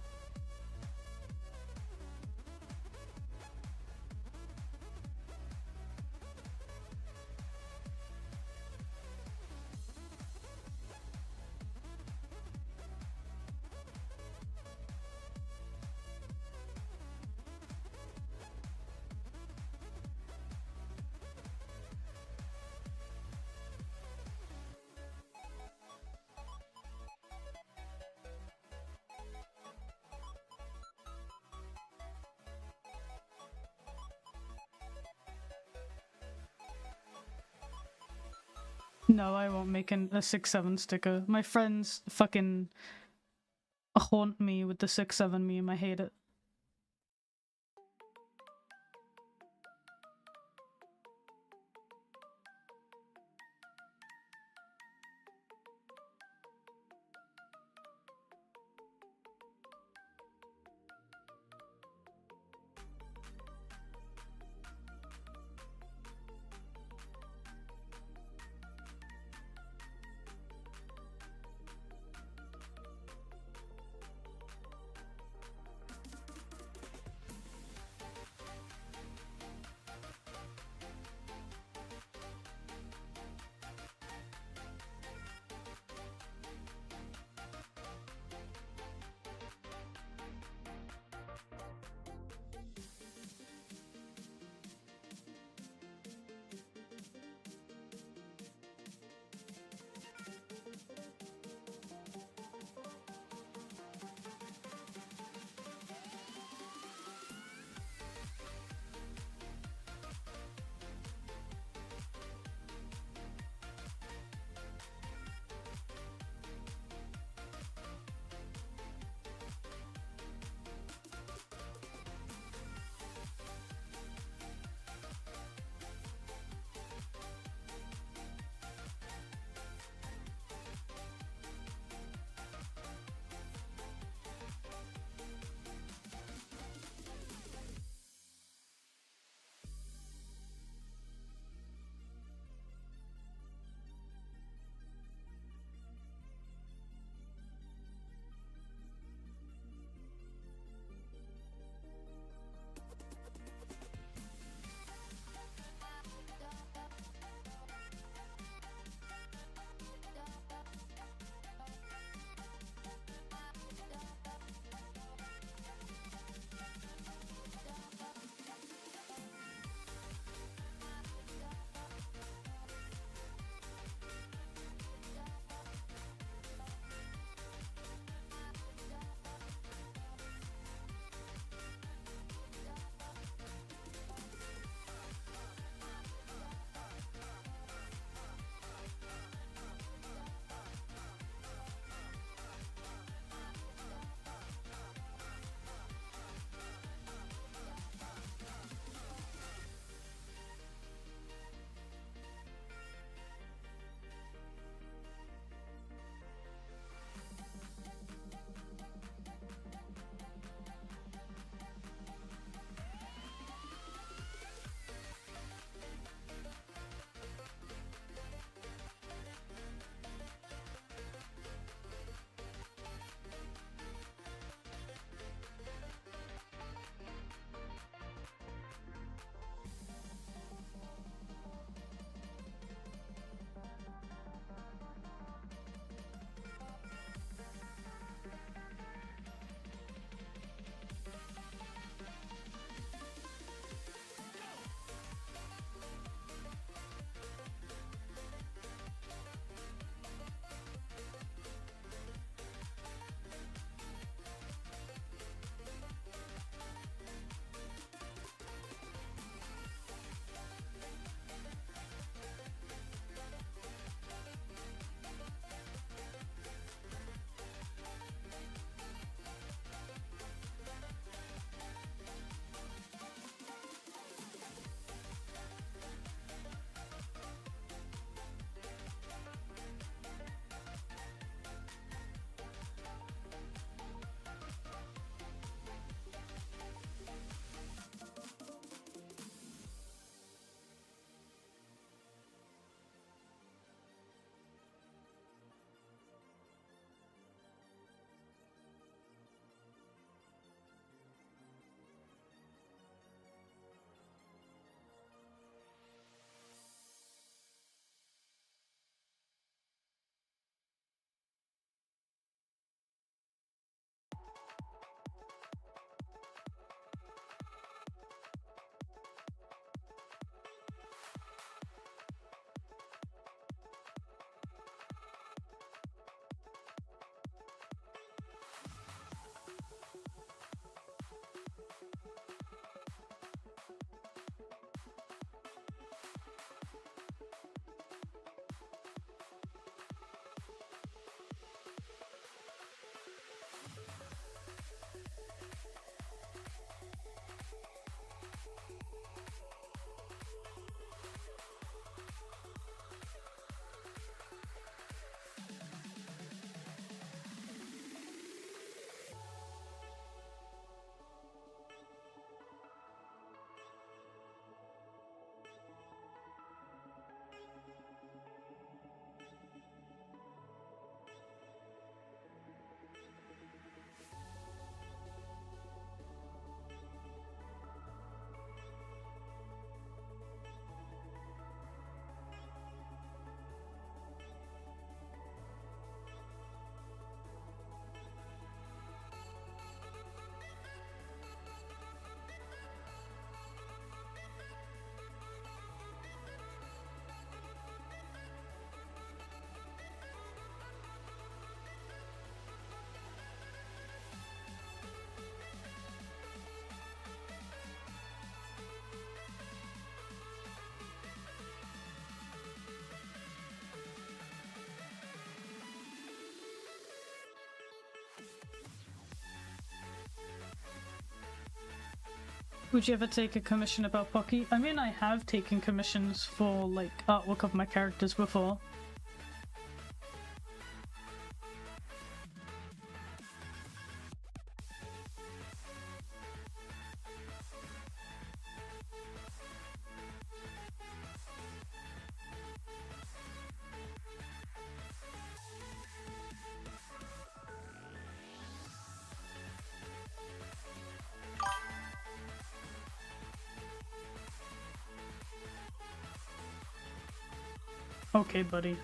Speaker 1: No, I won't make a 6-7 sticker. My friends fucking haunt me with the 6-7 meme. I hate it. Would you ever take a commission about Pocky? I mean, I have taken commissions for, like, artwork of my characters before. Okay, buddy.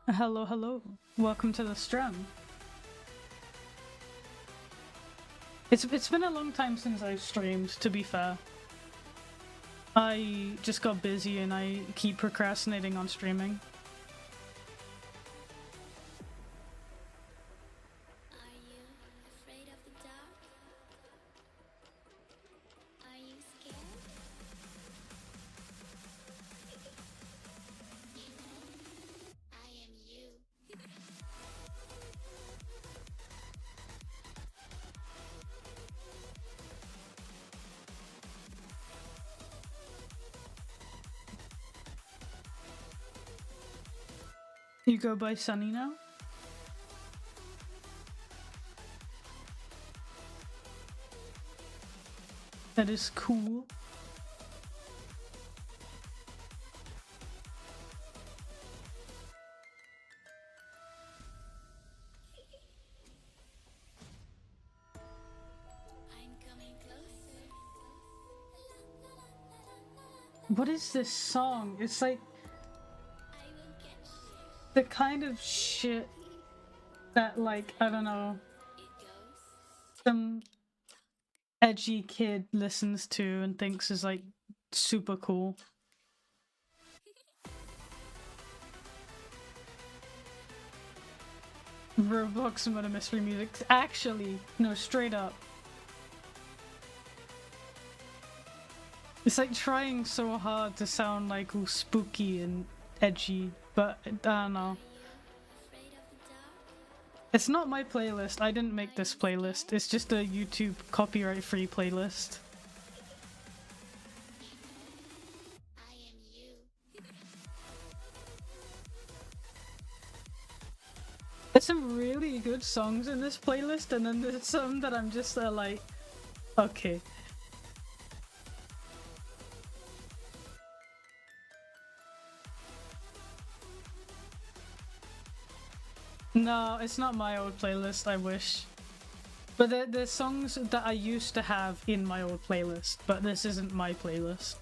Speaker 1: Hello, hello. Welcome to the stream. It's been a long time since I've streamed, to be fair. I just got busy and I keep procrastinating on streaming.
Speaker 3: Are you afraid of the dark? Are you scared? I am you.
Speaker 1: You go by Sunny now? That is cool.
Speaker 3: I'm coming closer.
Speaker 1: What is this song? It's like
Speaker 3: I will catch you.
Speaker 1: the kind of shit that, like, I don't know,
Speaker 3: It goes.
Speaker 1: some edgy kid listens to and thinks is like super cool. Roblox Murder Mystery Music. Actually, no, straight up. It's like trying so hard to sound like all spooky and edgy, but I don't know.
Speaker 3: Afraid of the dark?
Speaker 1: It's not my playlist. I didn't make this playlist. It's just a YouTube copyright-free playlist.
Speaker 3: I am you.
Speaker 1: There's some really good songs in this playlist, and then there's some that I'm just like, okay. No, it's not my old playlist, I wish. But there's songs that I used to have in my old playlist, but this isn't my playlist.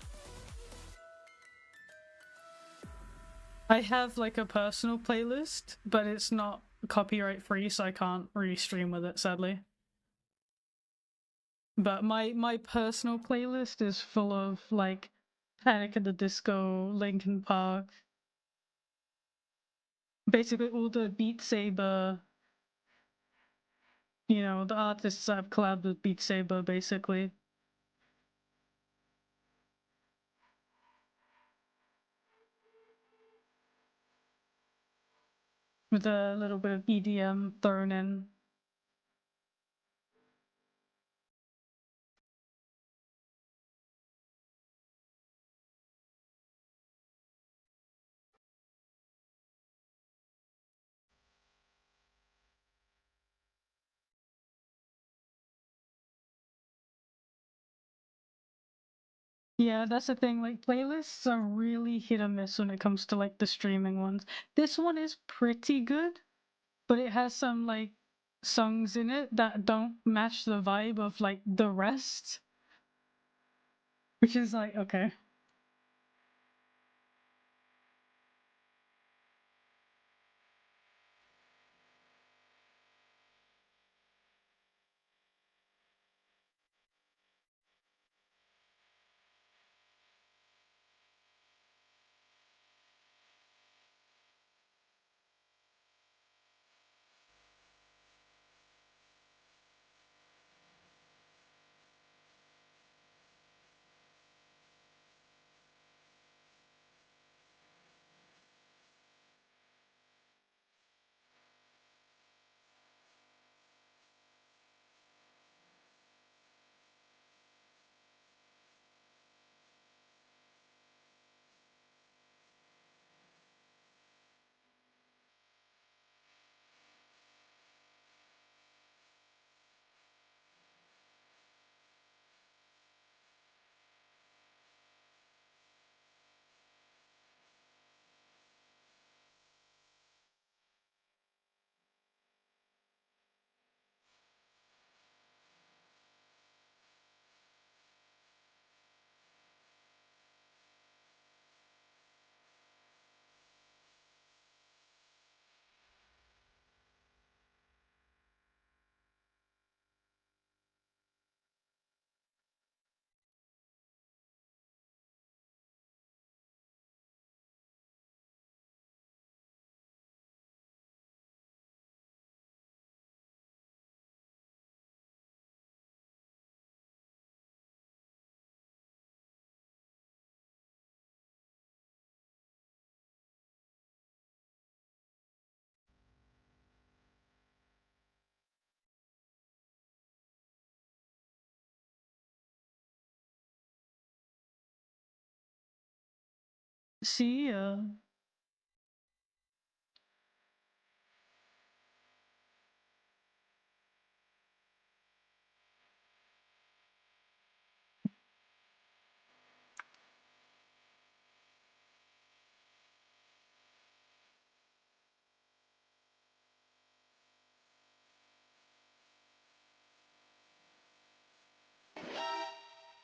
Speaker 1: I have like a personal playlist, but it's not copyright free, so I can't really stream with it, sadly. But my personal playlist is full of like Panic at the Disco, Linkin Park, basically all the Beat Saber, you know, the artists I've collabed with Beat Saber, basically. With a little bit of EDM thrown in. Yeah, that's the thing. Like, playlists are really hit or miss when it comes to like the streaming ones. This one is pretty good, but it has some like songs in it that don't match the vibe of like the rest, which is like, okay. See,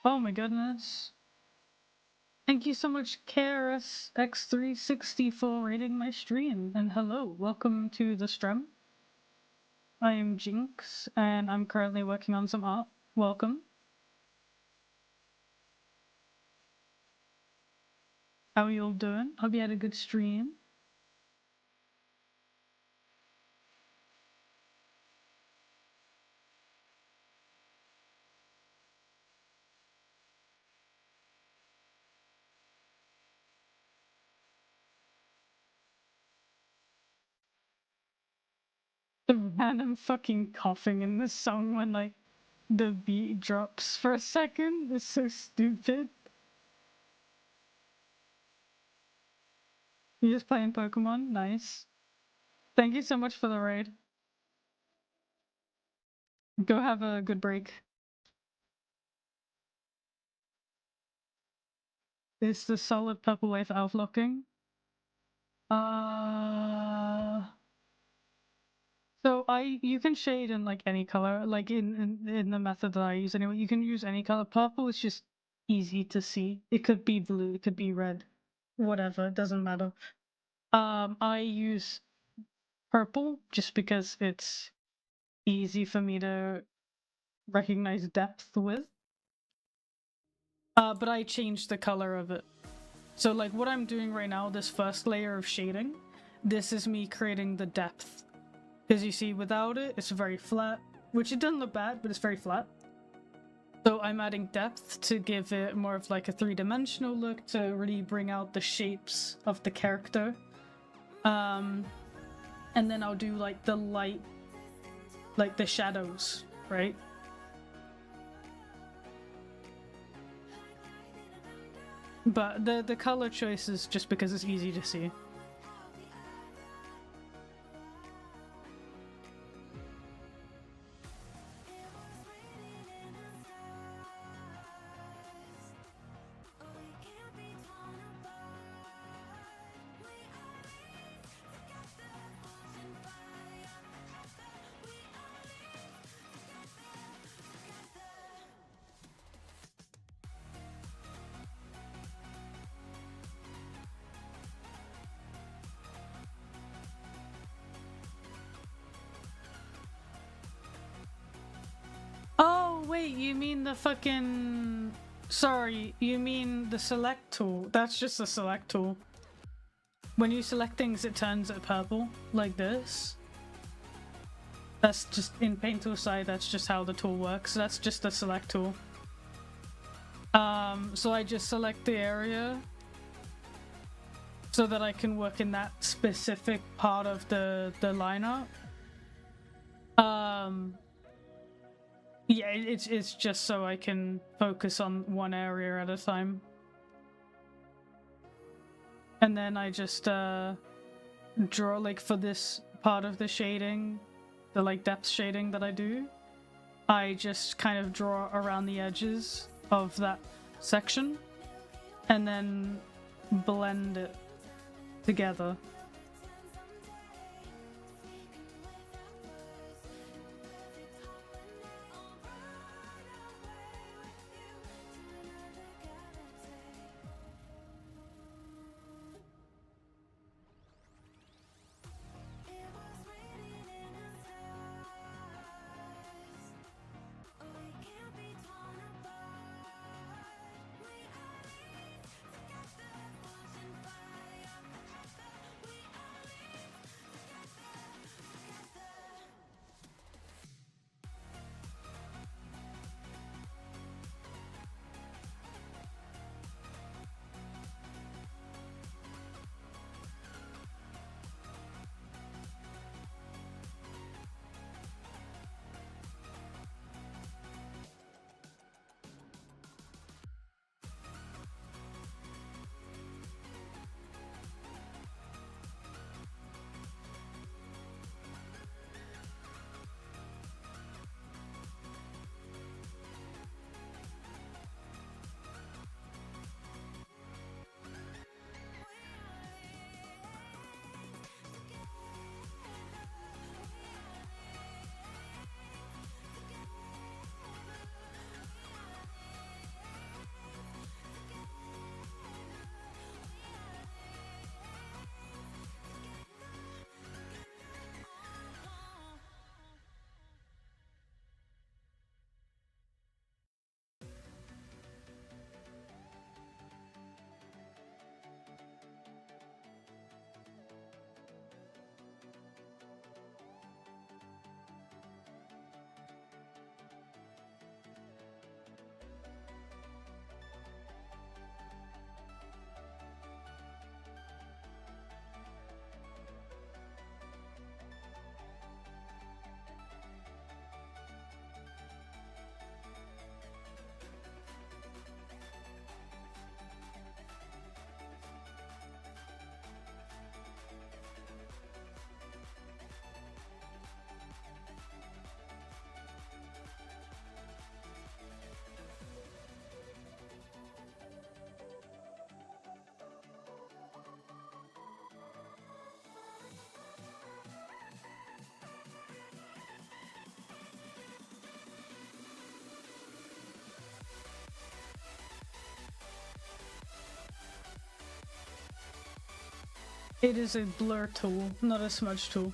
Speaker 1: Oh my goodness. Thank you so much, KRSX360, for rating my stream. And hello, welcome to the stream. I am Jinx, and I'm currently working on some art. Welcome. How are you all doing? Hope you had a good stream. The random fucking coughing in the song when, like, the beat drops for a second is so stupid. You just playing Pokemon? Nice. Thank you so much for the raid. Go have a good break. Is the solid purple wave elf looking? So you can shade in like any color, like in the method that I use anyway. You can use any color. Purple is just easy to see. It could be blue, it could be red, whatever. It doesn't matter. I use purple just because it's easy for me to recognize depth with. But I changed the color of it. So like what I'm doing right now, this first layer of shading, this is me creating the depth. Because you see, without it, it's very flat, which it doesn't look bad, but it's very flat. So I'm adding depth to give it more of like a three-dimensional look to really bring out the shapes of the character. And then I'll do like the light, like the shadows, right? But the color choice is just because it's easy to see. Oh, wait, you mean the fucking... Sorry, you mean the select tool. That's just the select tool. When you select things, it turns it purple, like this. That's just, in Paint Tool side, that's just how the tool works. That's just the select tool. So I just select the area so that I can work in that specific part of the lineup. Yeah, it's just so I can focus on one area at a time. And then I just draw, like, for this part of the shading, the like depth shading that I do, I just kind of draw around the edges of that section and then blend it together. It is a blur tool, not a smudge tool.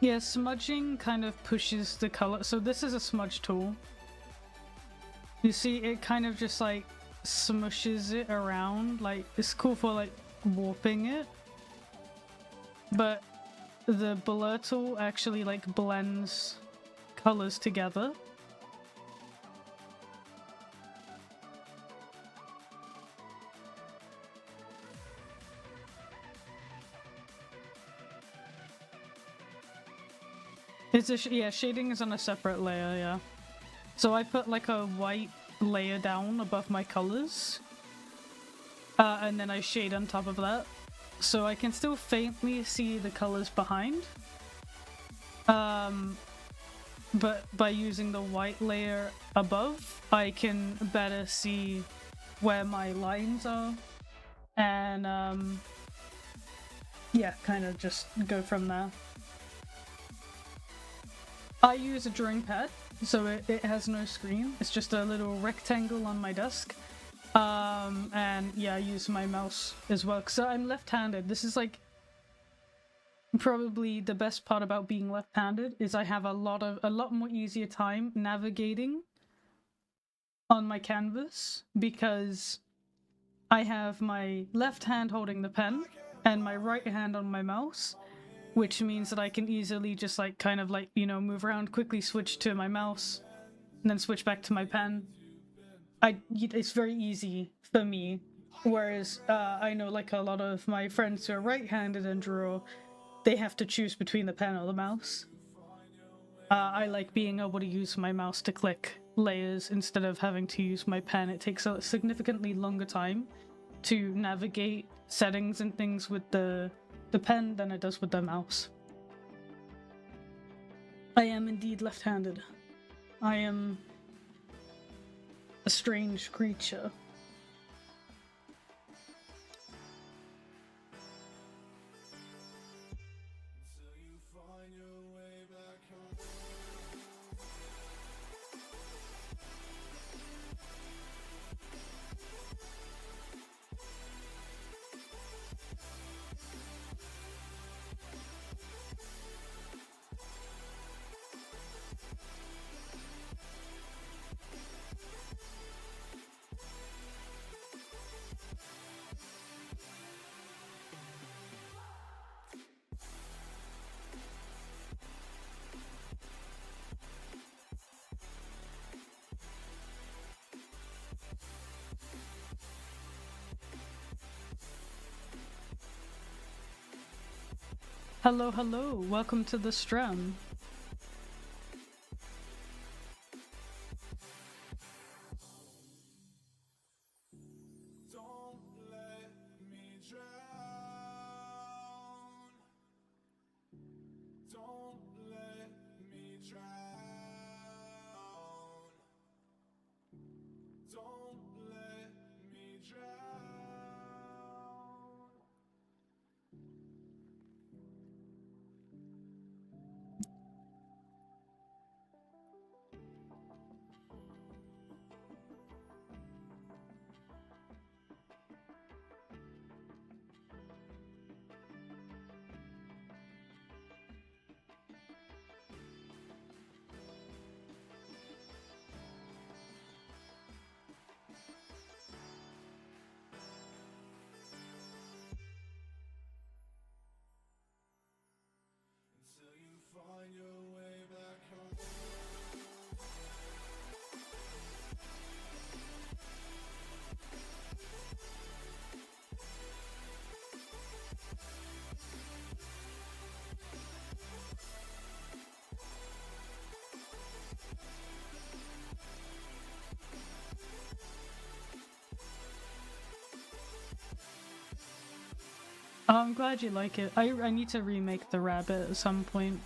Speaker 1: Yeah, smudging kind of pushes the color. So this is a smudge tool. You see, it kind of just like smushes it around. Like, it's cool for like warping it. But the blur tool actually like blends colors together. It's a yeah, shading is on a separate layer, yeah. So I put like a white layer down above my colors, and then I shade on top of that, so I can still faintly see the colors behind. But by using the white layer above, I can better see where my lines are, and yeah, kind of just go from there. I use a drawing pad, so it has no screen. It's just a little rectangle on my desk. And yeah, I use my mouse as well, because I'm left-handed. This is like probably the best part about being left-handed, is I have a lot more easier time navigating on my canvas, because I have my left hand holding the pen and my right hand on my mouse, which means that I can easily just like kind of like, you know, move around, quickly switch to my mouse, and then switch back to my pen. It's very easy for me. Whereas I know like a lot of my friends who are right-handed and draw, they have to choose between the pen or the mouse. I like being able to use my mouse to click layers instead of having to use my pen. It takes a significantly longer time to navigate settings and things with the pen than it does with the mouse. I am indeed left-handed. I am a strange creature. Hello, hello, welcome to the stream. Oh, I'm glad you like it. I need to remake the rabbit at some point.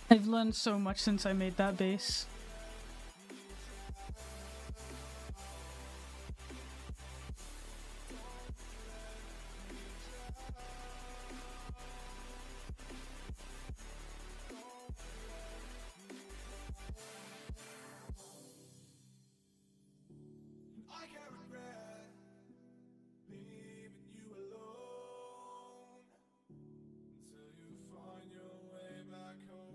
Speaker 1: I've learned so much since I made that base.
Speaker 4: I can't regret leaving you alone until you find your way back home.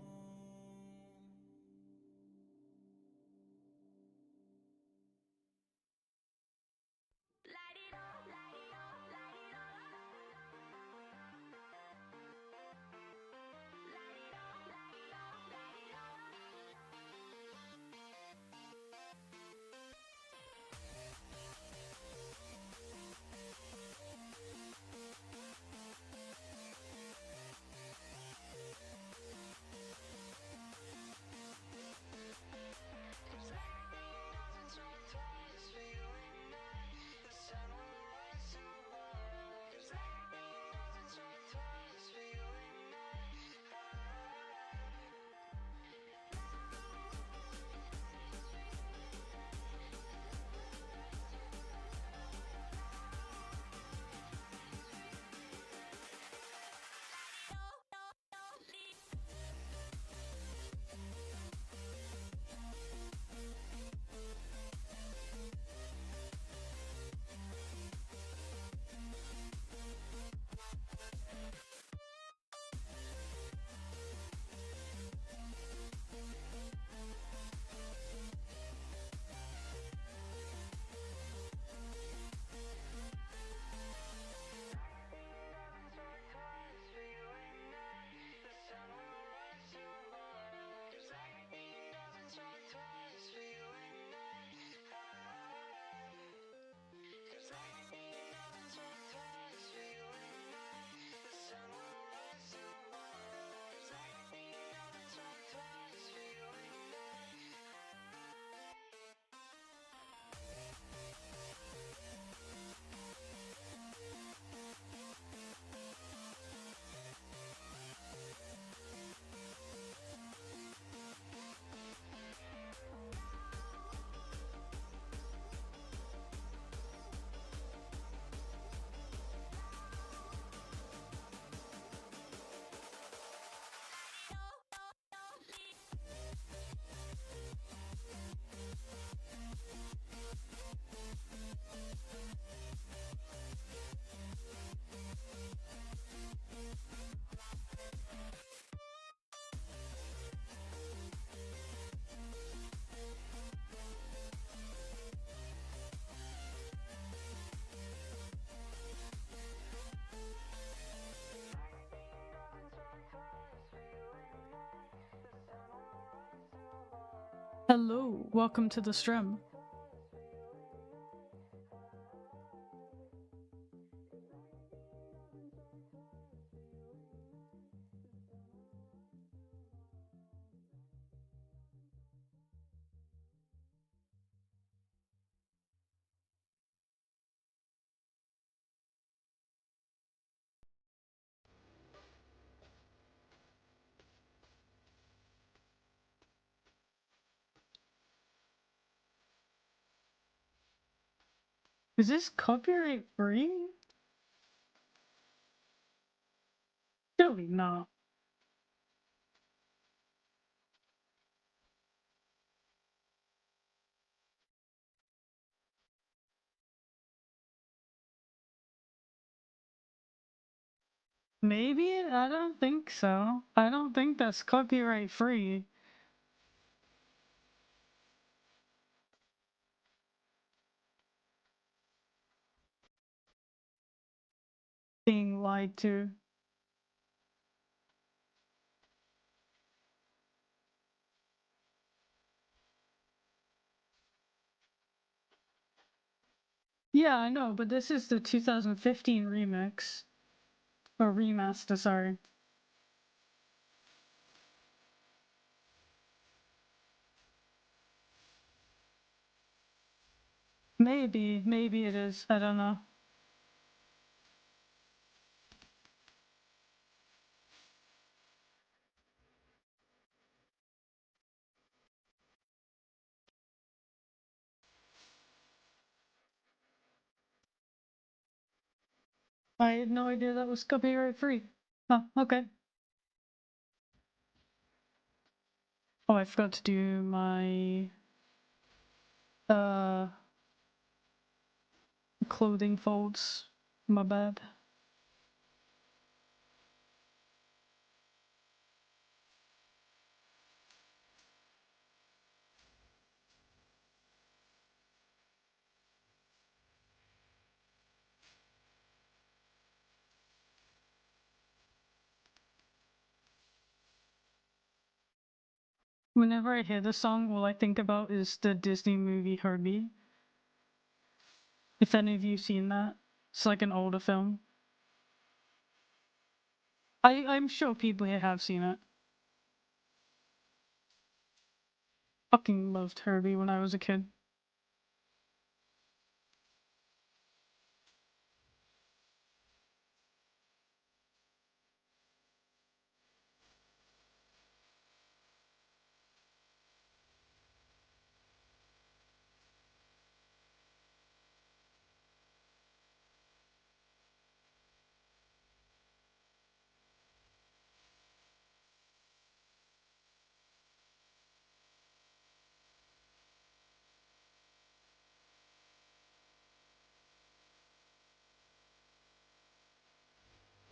Speaker 1: Hello, welcome to the stream. Is this copyright free? Surely not. Maybe? I don't think so. I don't think that's copyright free. Being lied to. Yeah, I know, but this is the 2015 remix. Or remaster, sorry. Maybe it is. I don't know. I had no idea that was copyright free. Oh, okay. Oh, I forgot to do my clothing folds. My bad. Whenever I hear the song, all I think about is the Disney movie Herbie. If any of you seen that, it's like an older film. I'm sure people here have seen it. Fucking loved Herbie when I was a kid.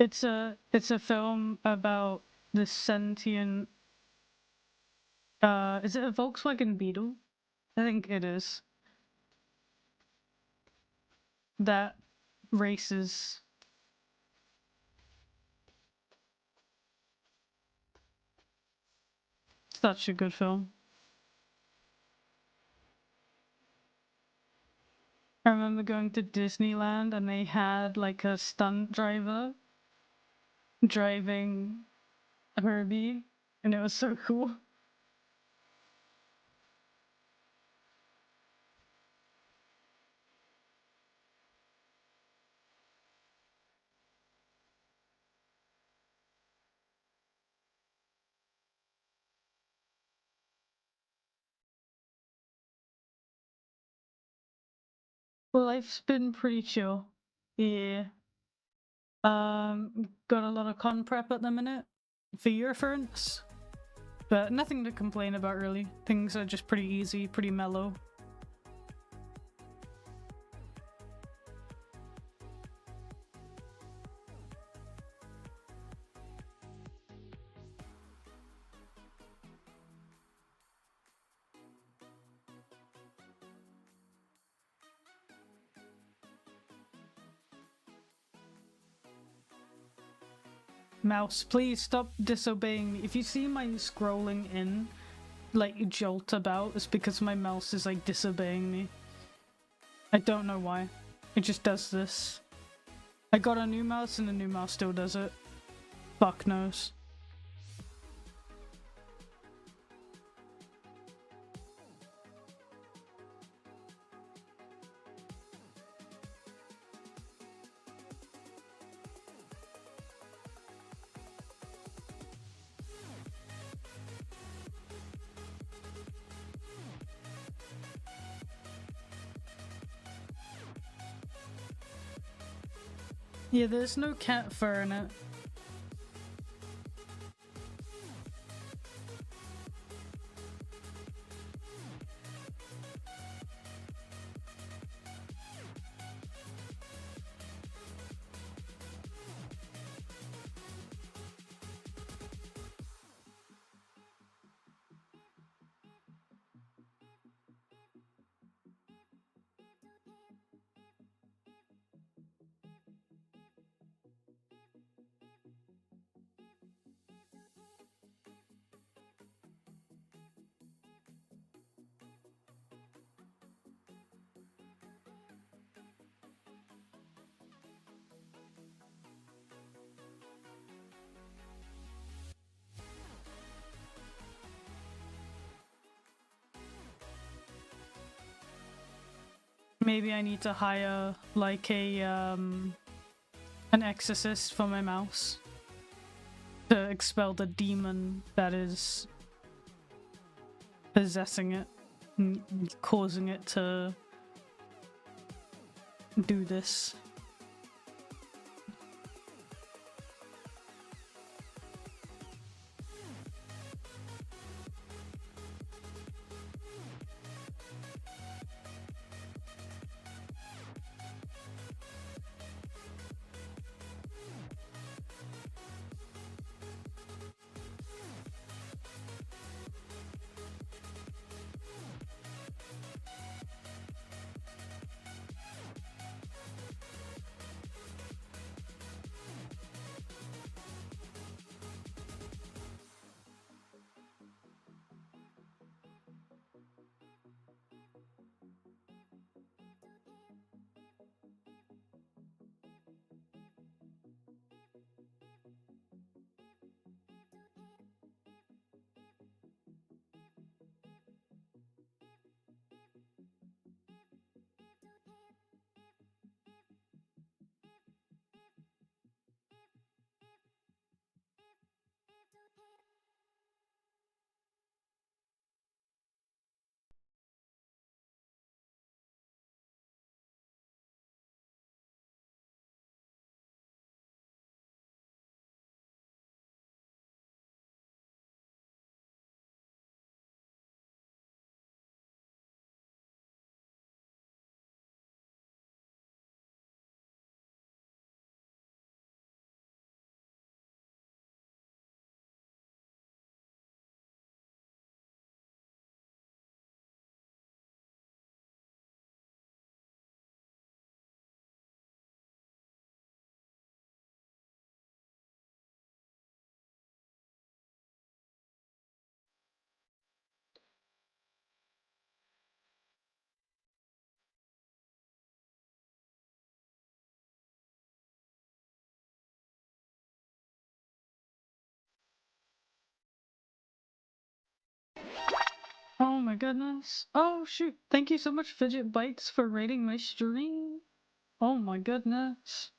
Speaker 1: It's a film about the sentient is it a Volkswagen Beetle? I think it is. That races. Such a good film. I remember going to Disneyland and they had like a stunt driver driving Herbie, and it was so cool. Well, life's been pretty chill. Yeah. Got a lot of con prep at the minute for Eurofurence, but nothing to complain about really. Things are just pretty easy, pretty mellow. Mouse, please stop disobeying me. If you see my scrolling in, like, jolt about, it's because my mouse is, like, disobeying me. I don't know why. It just does this. I got a new mouse and the new mouse still does it. Fuck knows. Yeah, there's no cat fur in it. Maybe I need to hire, like, an exorcist for my mouse to expel the demon that is possessing it and causing it to do this. Oh my goodness. Oh shoot. Thank you so much, Fidget Bites, for rating my stream. Oh my goodness.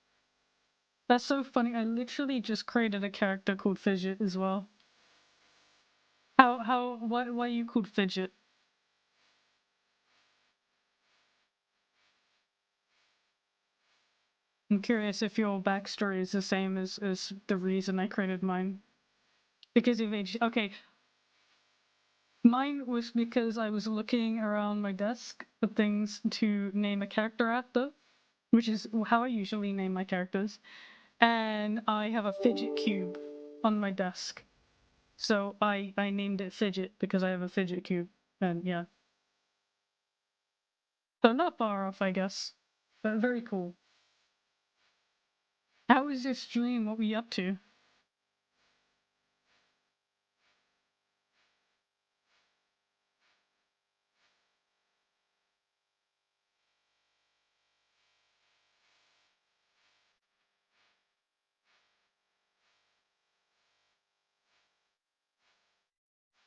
Speaker 1: That's so funny. I literally just created a character called Fidget as well. Why are you called Fidget? I'm curious if your backstory is the same as the reason I created mine. Because of age. Okay, mine was because I was looking around my desk for things to name a character after, which is how I usually name my characters. And I have a fidget cube on my desk. So I named it Fidget because I have a fidget cube. And yeah. So not far off, I guess. But very cool. How was your stream? What were you up to?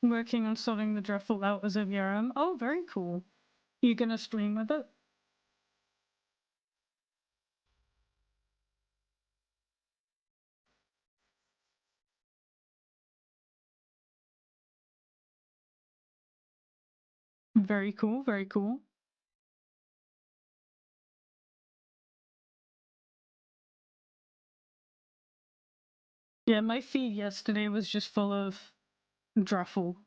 Speaker 1: Working on sorting the Dreadful out as a VRM. Oh, very cool. You gonna stream with it? Very cool, very cool. Yeah, my feed yesterday was just full of Druffle.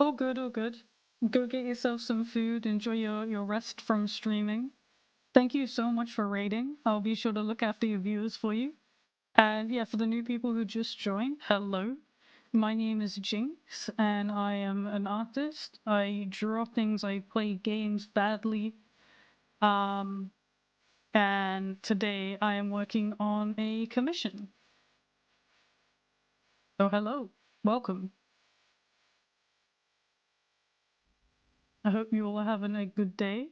Speaker 1: All good, all good. Go get yourself some food, enjoy your rest from streaming. Thank you so much for rating. I'll be sure to look after your viewers for you. And yeah, for the new people who just joined, hello. My name is Jinx, and I am an artist. I draw things, I play games badly. Um, and today I am working on a commission. So hello, welcome. I hope you all are having a good day.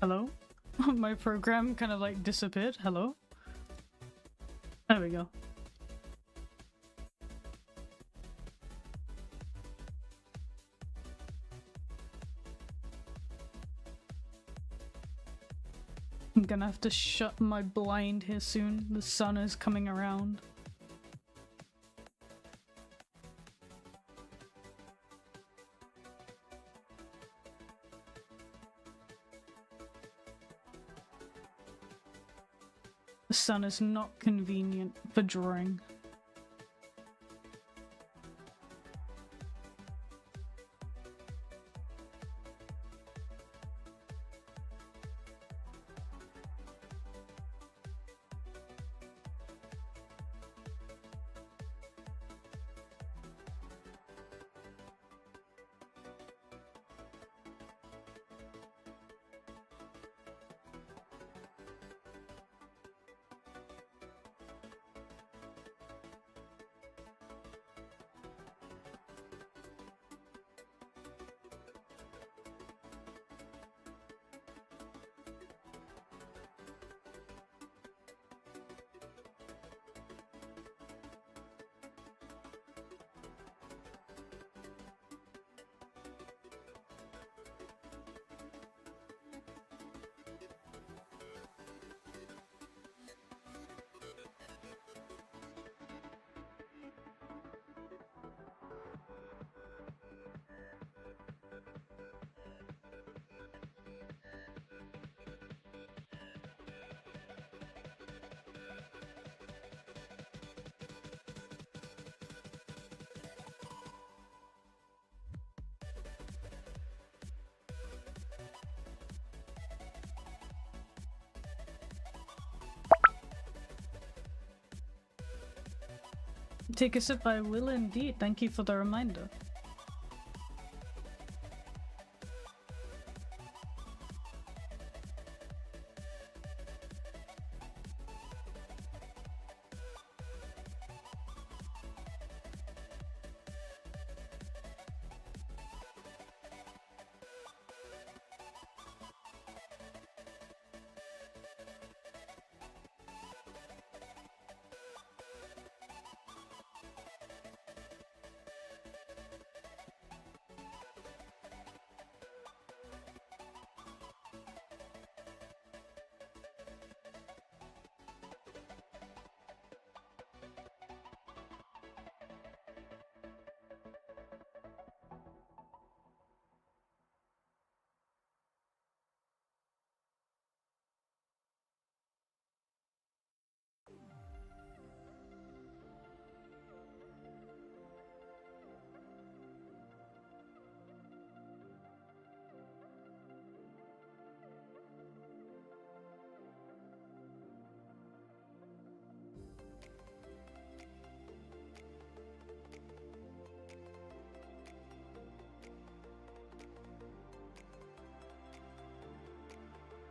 Speaker 1: Hello? My program kind of like disappeared. Hello? There we go. I'm gonna have to shut my blind here soon. The sun is coming around. The sun is not convenient for drawing. Take a sip, I will indeed. Thank you for the reminder.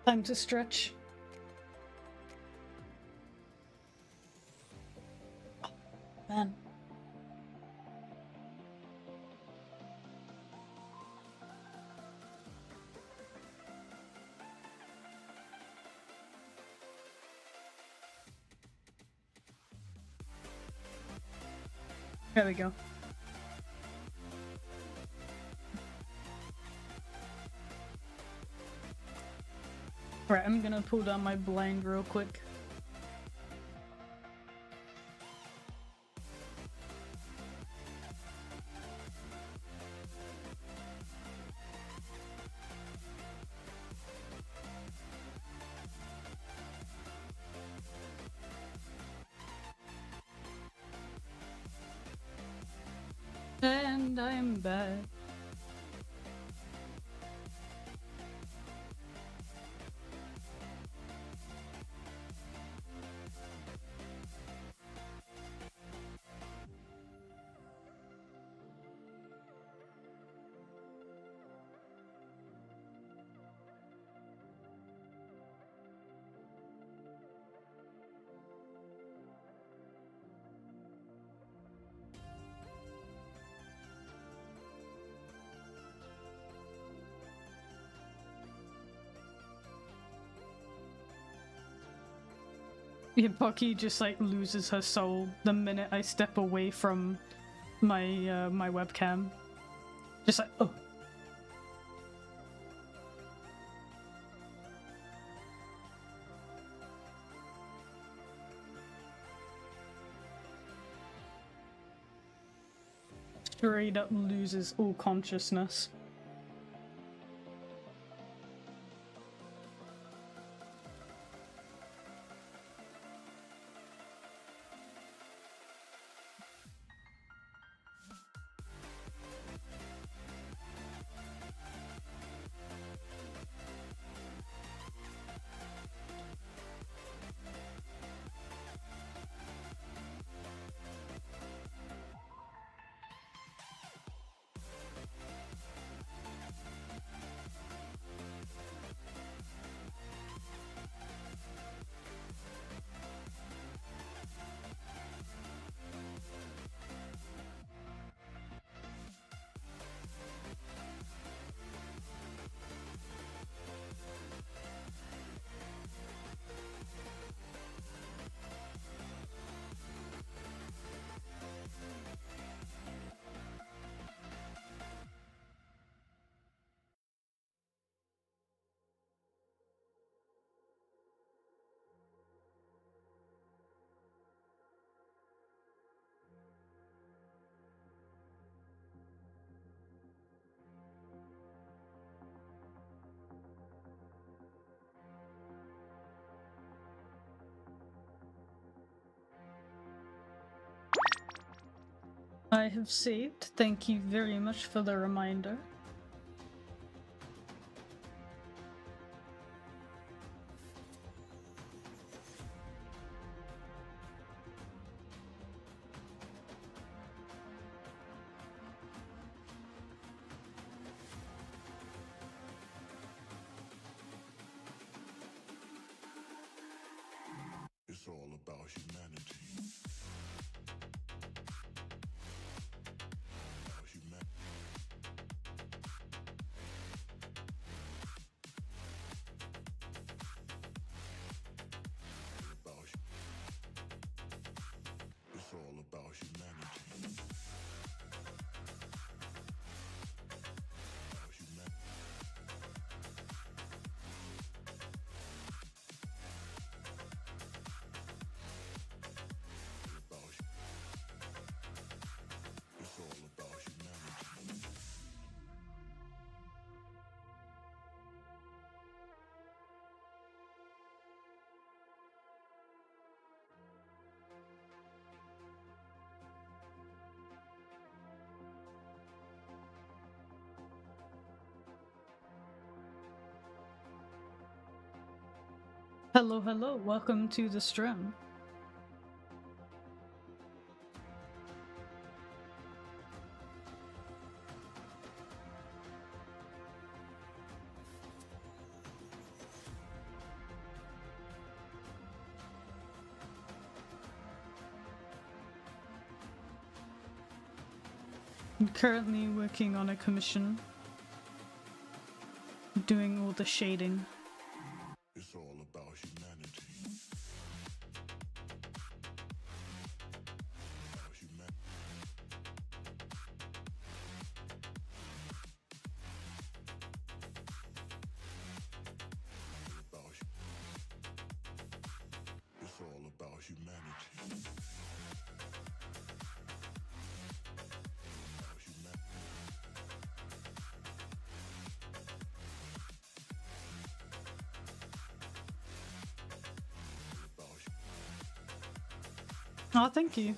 Speaker 1: Time to stretch. Oh, man. There we go. Right, I'm gonna pull down my blind real quick. And I'm back. Yeah, Pocky just like loses her soul the minute I step away from my my webcam. Just like, oh. Straight up loses all consciousness. I have saved. Thank you very much for the reminder.
Speaker 4: It's all about humanity. It's all about humanity. It's all about humanity.
Speaker 1: Hello, hello, welcome to the stream. I'm currently working on a commission, doing all the shading.
Speaker 4: It's all about humanity. It's all about humanity.
Speaker 1: Oh, thank you.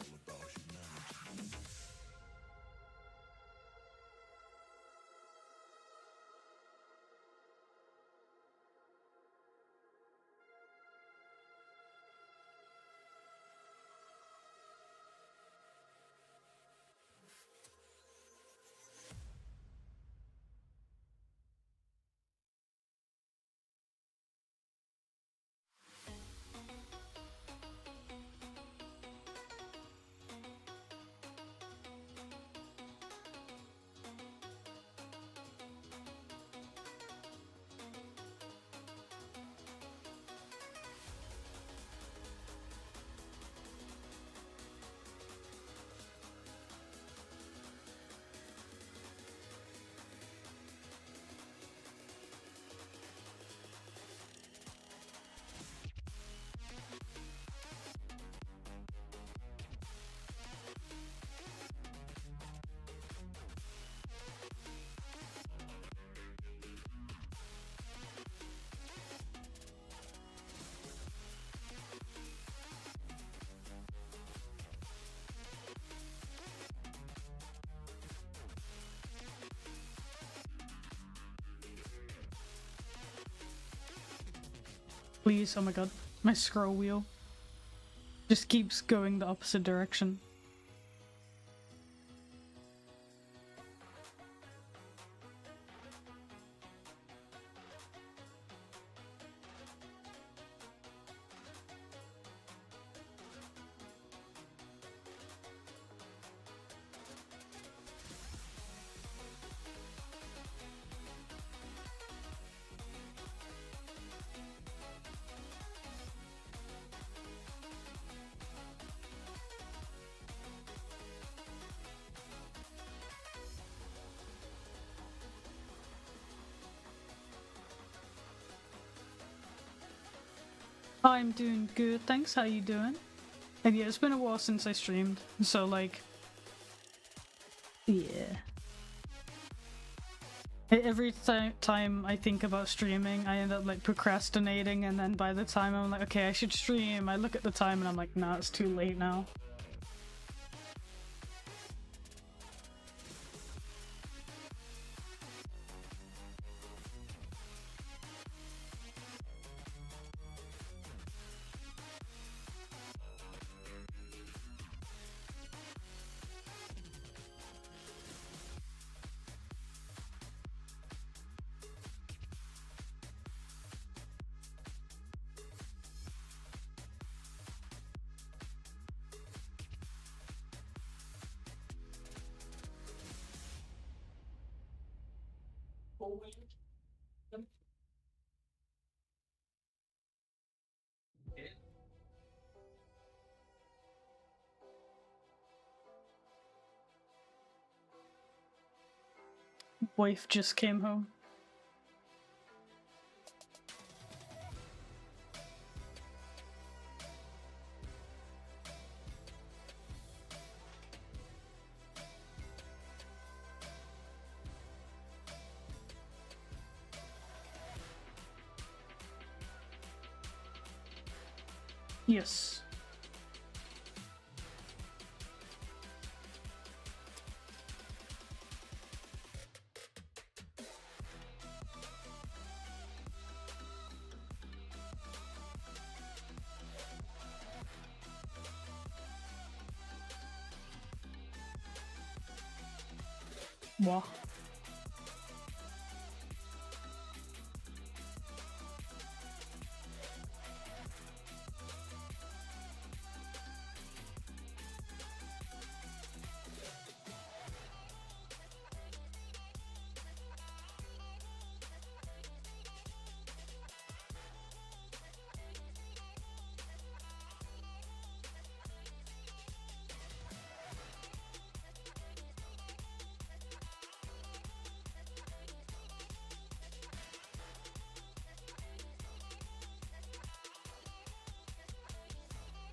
Speaker 1: Please, oh my god. My scroll wheel just keeps going the opposite direction. I'm doing good, thanks. How you doing? And yeah, it's been a while since I streamed, so like, yeah. Every time I think about streaming, I end up like procrastinating, and then by the time I'm like, okay, I should stream, I look at the time and I'm like, nah, it's too late now. Wife just came home. Yes. Wow.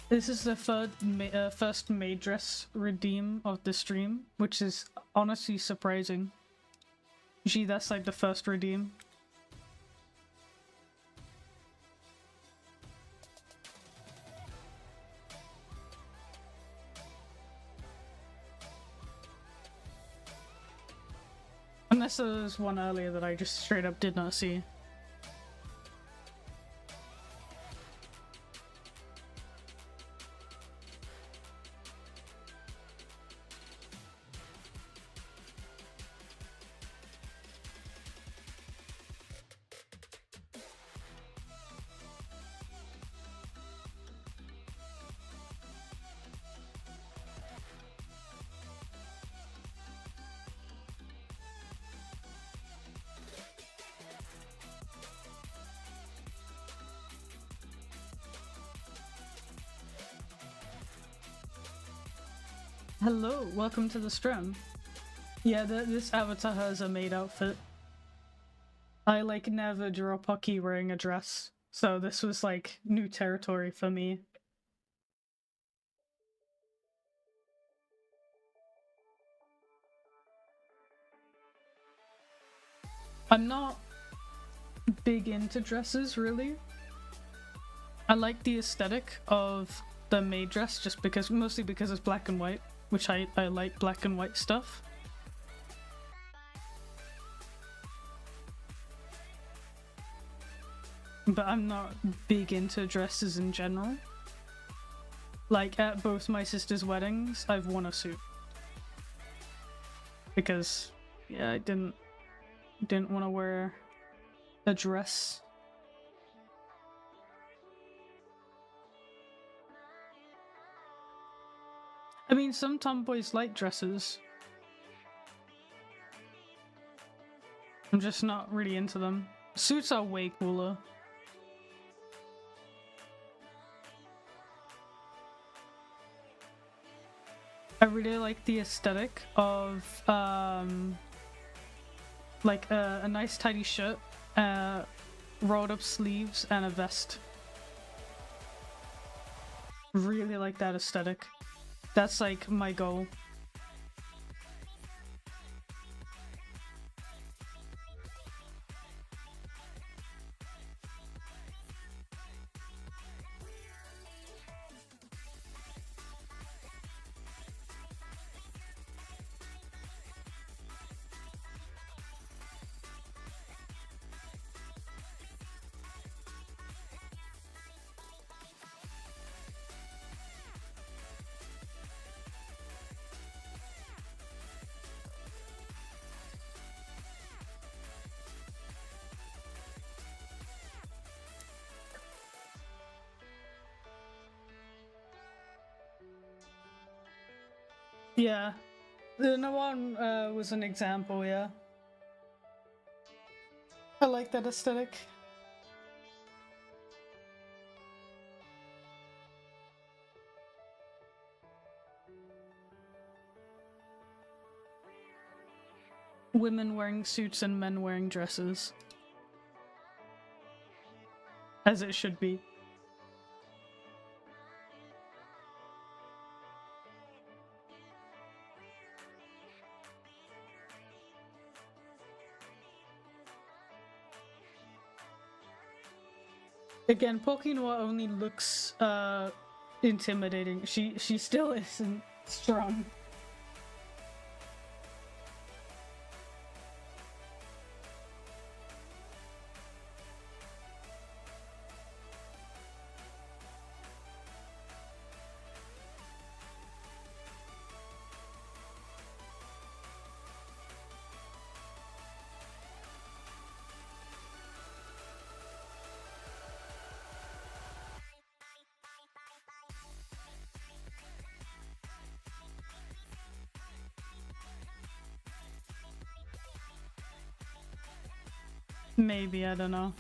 Speaker 1: This is the first Maydress redeem of the stream, which is honestly surprising. Usually that's like the first redeem. Unless there was one earlier that I just straight up did not see. Hello, welcome to the stream. Yeah, this avatar has a maid outfit. I like never draw Pocky wearing a dress, so this was like new territory for me. I'm not big into dresses, really. I like the aesthetic of the maid dress just because, mostly because it's black and white, which I like black and white stuff. but I'm not big into dresses in general. Like, at both my sister's weddings, I've worn a suit. Because, yeah, I didn't want to wear a dress. I mean, some tomboys like dresses. I'm just not really into them. Suits are way cooler. I really like the aesthetic of like a nice tidy shirt, rolled up sleeves, and a vest. Really like that aesthetic. That's like my goal. Yeah. The no one was an example, yeah. I like that aesthetic. Women wearing suits and men wearing dresses. As it should be. Again, Pokinoa only looks intimidating. She still isn't strong. Maybe, I don't know.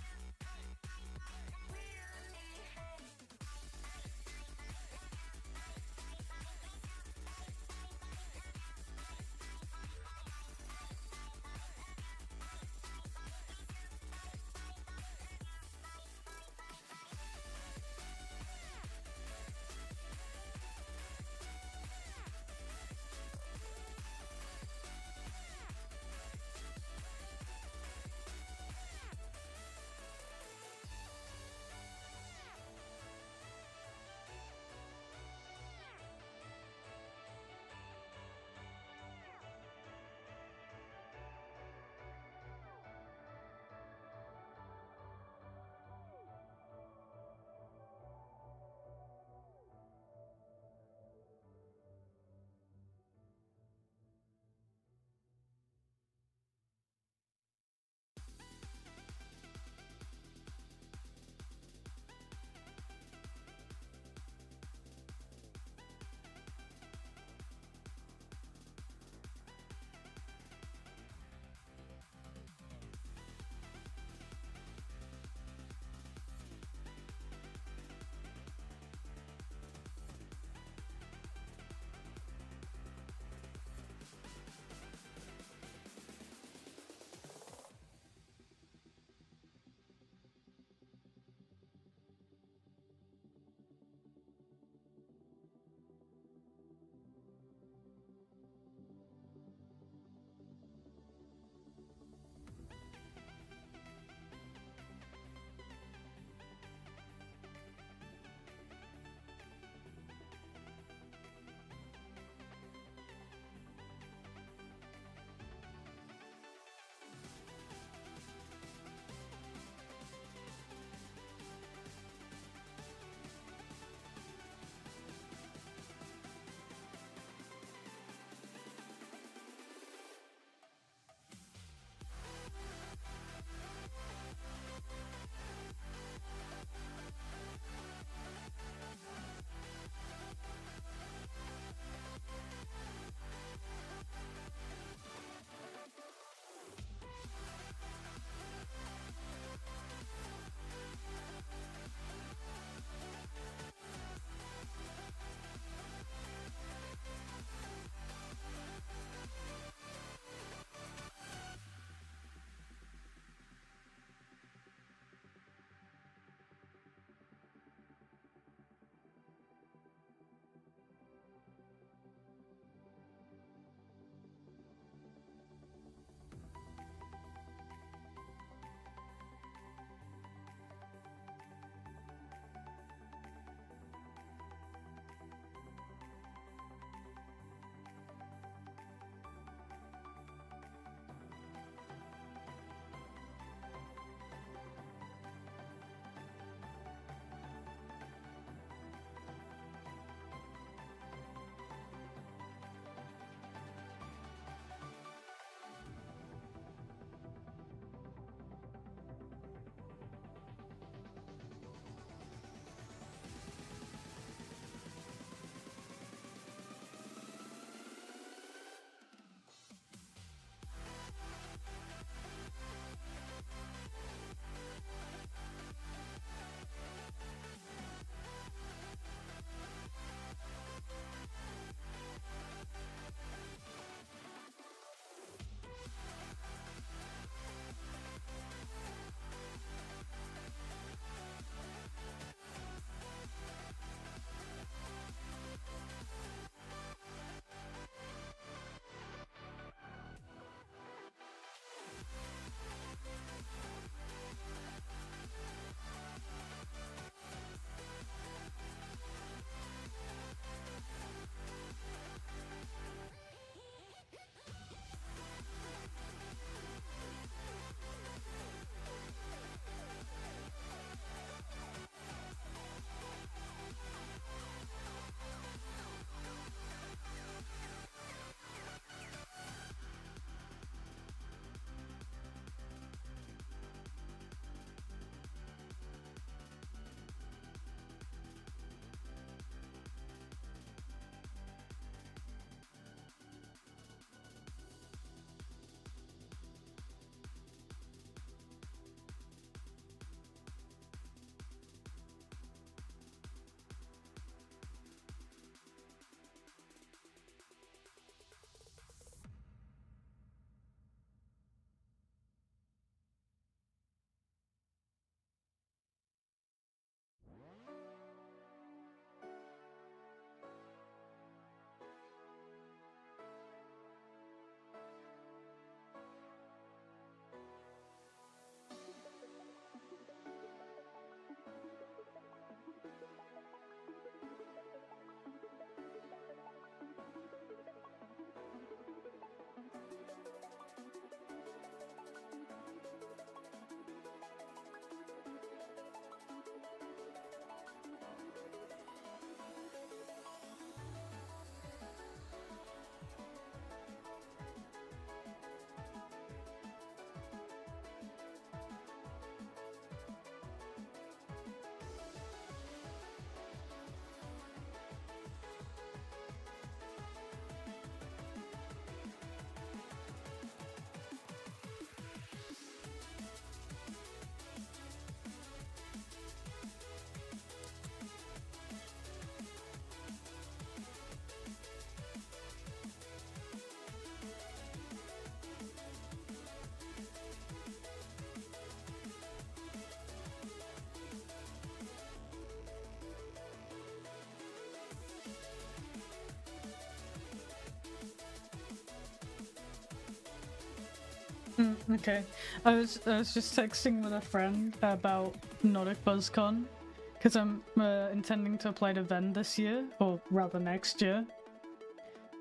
Speaker 1: Okay. I was just texting with a friend about Nordic BuzzCon because I'm intending to apply to Venn this year, or rather next year.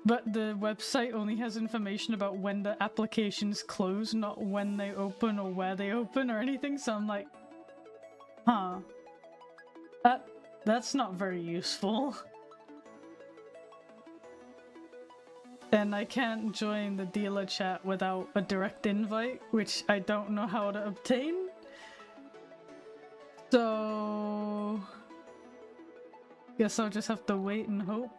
Speaker 1: But the website only has information about when the applications close, not when they open or where they open or anything. So I'm like, huh. That's not very useful. And I can't join the dealer chat without a direct invite, which I don't know how to obtain. So... guess I'll just have to wait and hope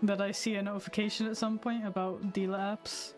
Speaker 1: that I see a notification at some point about dealer apps.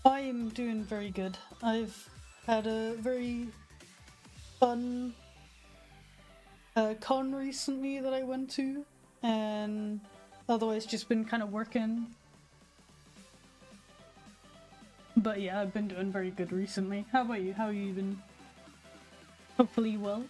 Speaker 1: I am doing very good. I've had a very fun con recently that I went to, and otherwise just been kind of working. But yeah, I've been doing very good recently. How about you? How have you been? Hopefully well.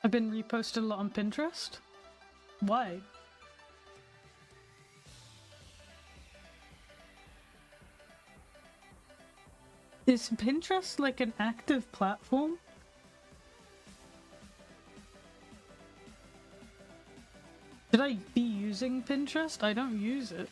Speaker 1: I've been reposted a lot on Pinterest. Why? Is Pinterest like an active platform? Should I be using Pinterest? I don't use it.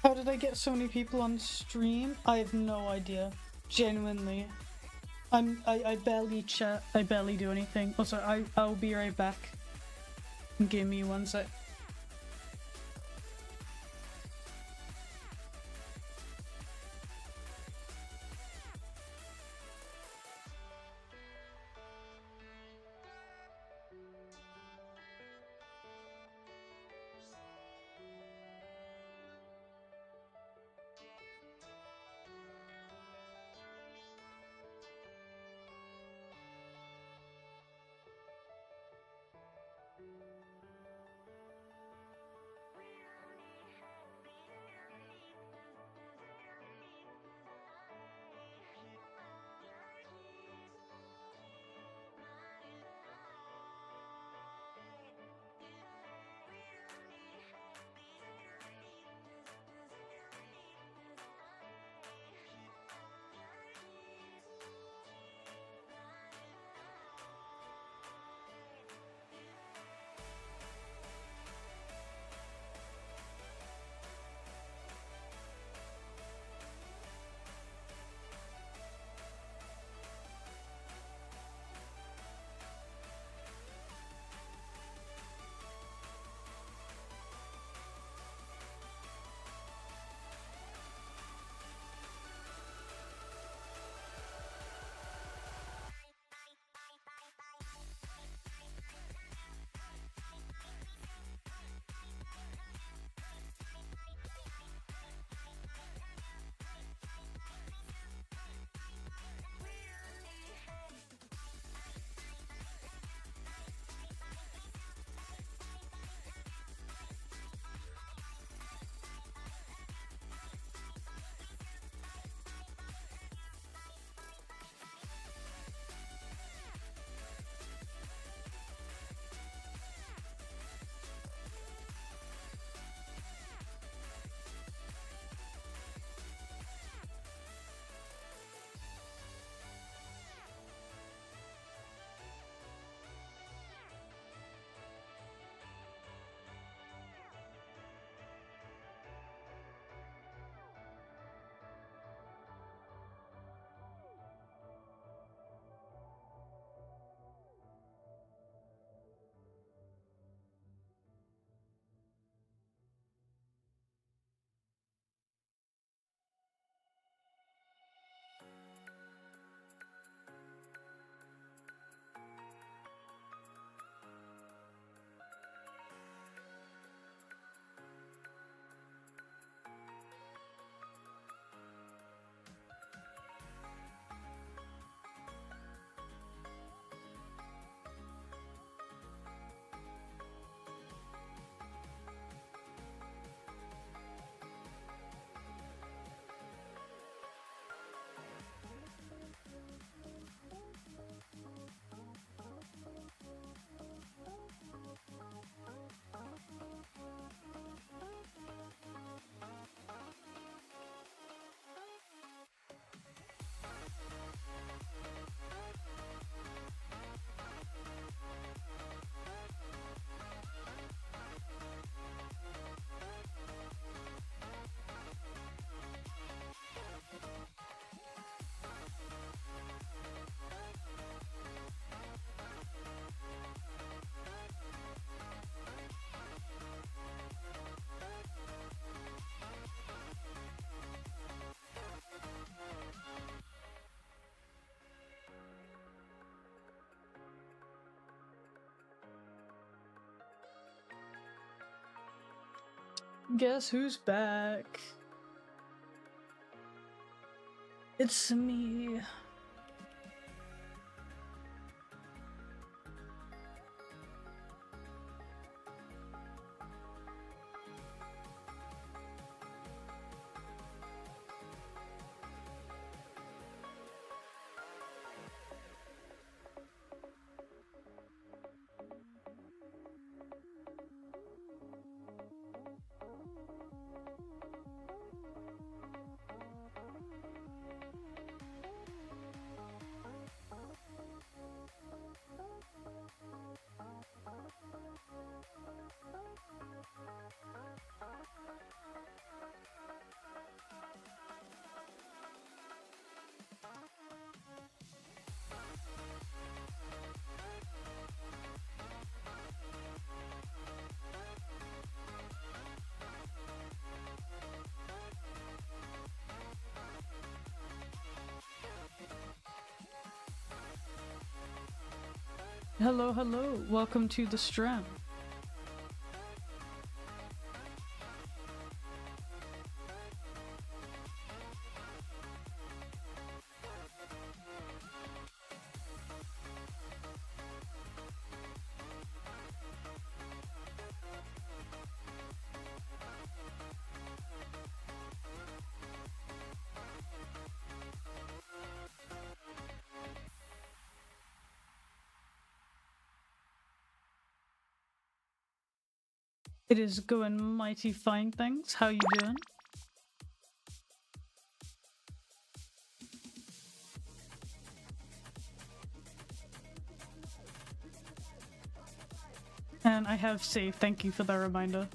Speaker 1: How did I get so many people on stream? I have no idea. Genuinely. I barely chat. I barely do anything. Also, I'll be right back. Give me 1 sec. Guess who's back? It's me. Hello, hello. Welcome to the Strand. It is going mighty fine, thanks. How you doing? And I have saved. Thank you for the reminder.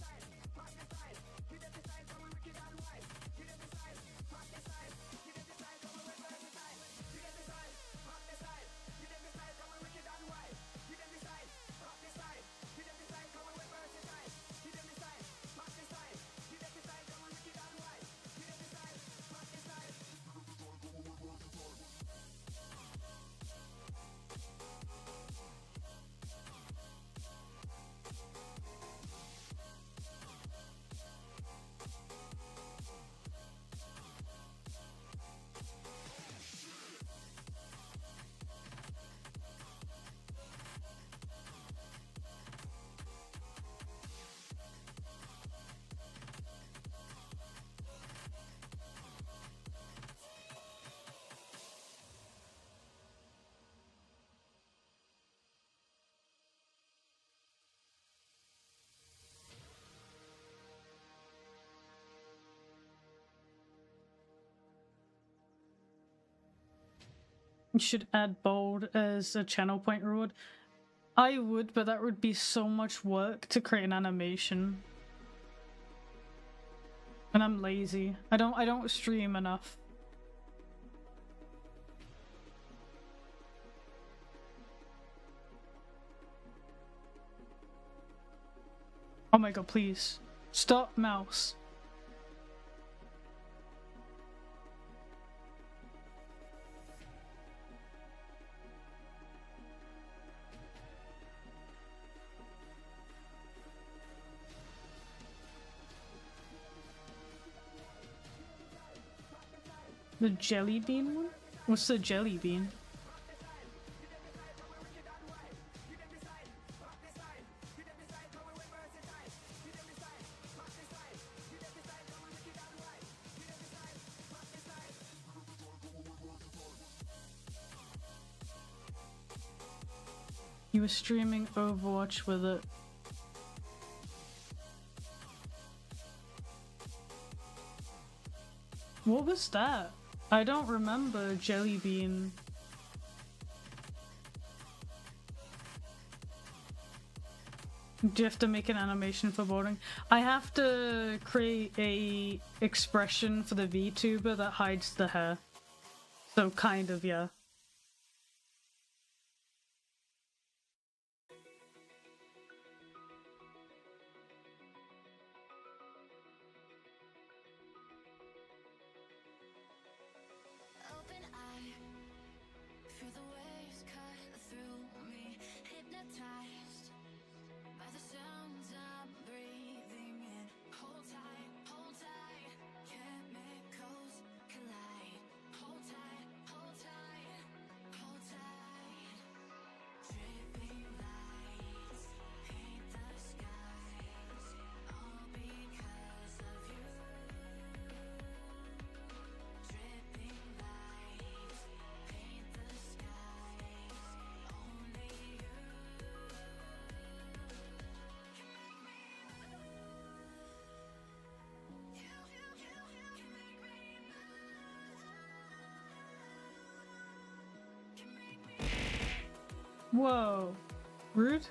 Speaker 1: You should add bold as a channel point reward. I would, but that would be so much work to create an animation. And I'm lazy. I don't stream enough. Oh my god, please. Stop, mouse. The jelly bean one? What's the jelly bean? You were streaming Overwatch with it. What was that? I don't remember Jelly Bean. Do you have to make an animation for boarding? I have to create a expression for the VTuber that hides the hair. So kind of, yeah.
Speaker 3: Open eye, feel the waves cut through me, hypnotized by the sounds I'm breathing in. Hold tight, chemicals collide. Hold tight, hold tight, hold tight. Dripping lights paint the skies, all because of you. Dripping lights paint the skies, only you.
Speaker 1: Whoa. Rude?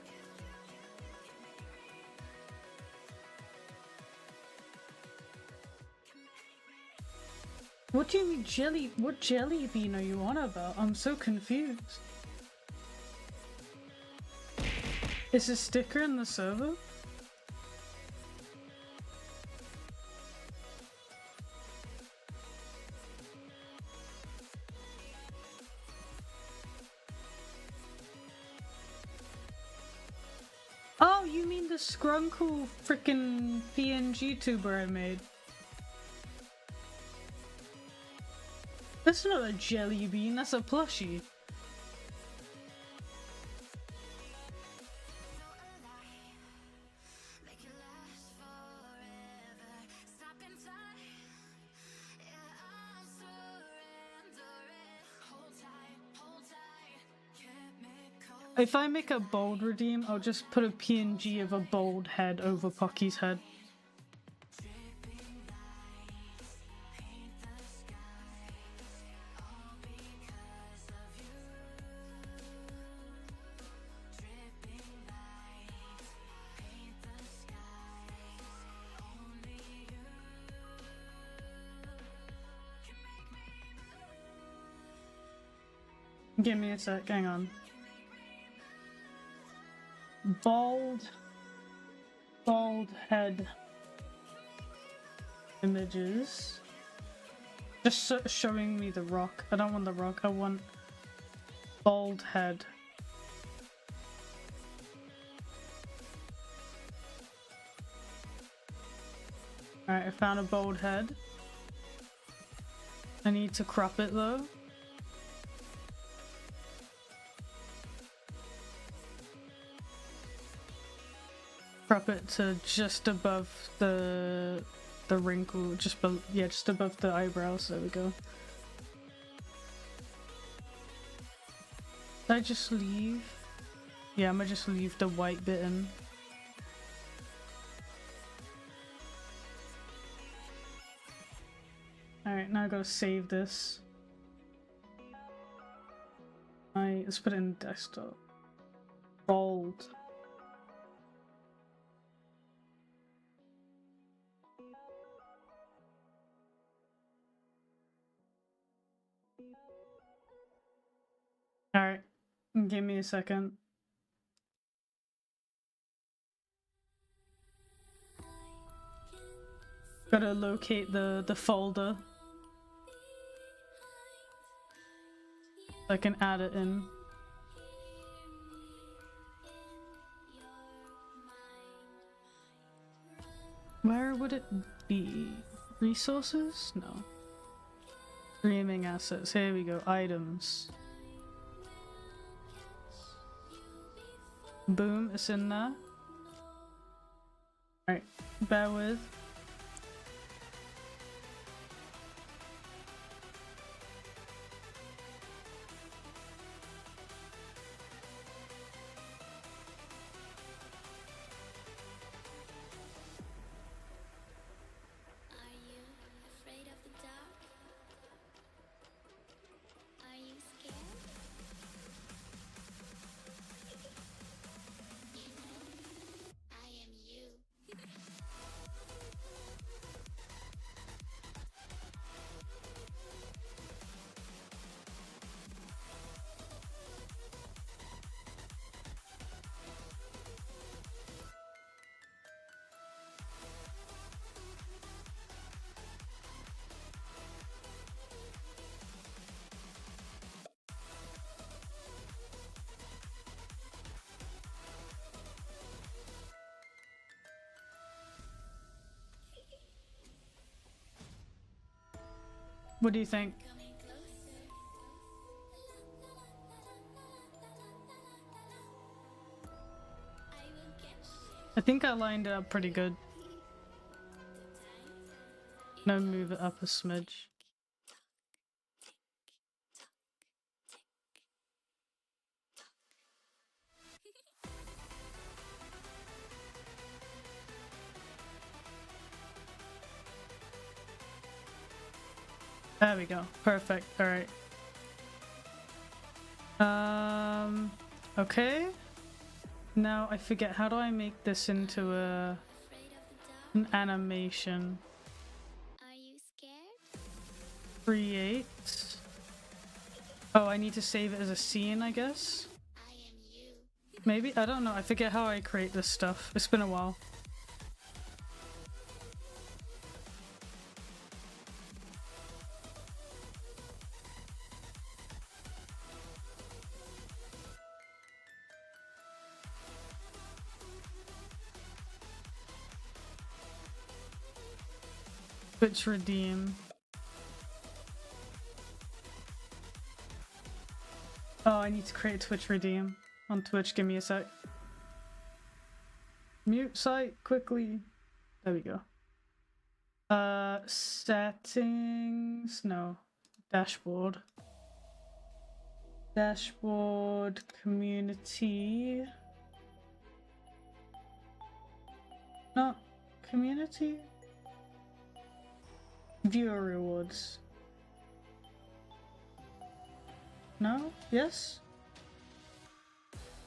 Speaker 1: What do you mean jelly? What jelly bean are you on about? I'm so confused. Is a sticker in the server? Scrunkle freaking PNG tuber I made. That's not a jelly bean, that's a plushie.
Speaker 3: Make it last forever. Stop in time. Yeah, I'm surrendering. Hold tight. Chemical.
Speaker 1: If I make a bold redeem, I'll just put a PNG of a bold head over Pocky's head.
Speaker 3: Dripping lights paint the skies, all because of you. Dripping lights paint the skies, only you can make me
Speaker 1: Give me a sec, hang on. Bald head images. Just showing me the rock. I don't want the rock, I want bald head. Alright, I found a bald head. I need to crop it though. Crop it to just above the wrinkle, just above the eyebrows. There we go. Did I just leave? Yeah, I'm gonna just leave the white bit in. Alright, now I gotta save this. Let's put it in desktop. Bold. Alright, give me a second. Gotta locate the folder. So I can add it in. Where would it be? Resources? No. Streaming assets. Here we go. Items. Boom, it's in there. Alright, bear with.
Speaker 3: Are you afraid of the dark? Are you scared? I am you.
Speaker 1: What do you think?
Speaker 3: Coming closer. I will catch you.
Speaker 1: I think I lined it up pretty good. No, move it up a smidge. There we go. Perfect. Alright. Okay. Now I forget, how do I make this into
Speaker 3: Afraid of the dark?
Speaker 1: an animation?
Speaker 3: Are you scared?
Speaker 1: Create. Oh, I need to save it as a scene, I guess?
Speaker 3: I am you.
Speaker 1: Maybe? I don't know. I forget how I create this stuff. It's been a while. Twitch redeem. Oh, I need to create a Twitch redeem on Twitch. Give me a sec. Mute site quickly. There we go. Settings. No. Dashboard. Dashboard. Community. Not community. Viewer rewards. No? Yes?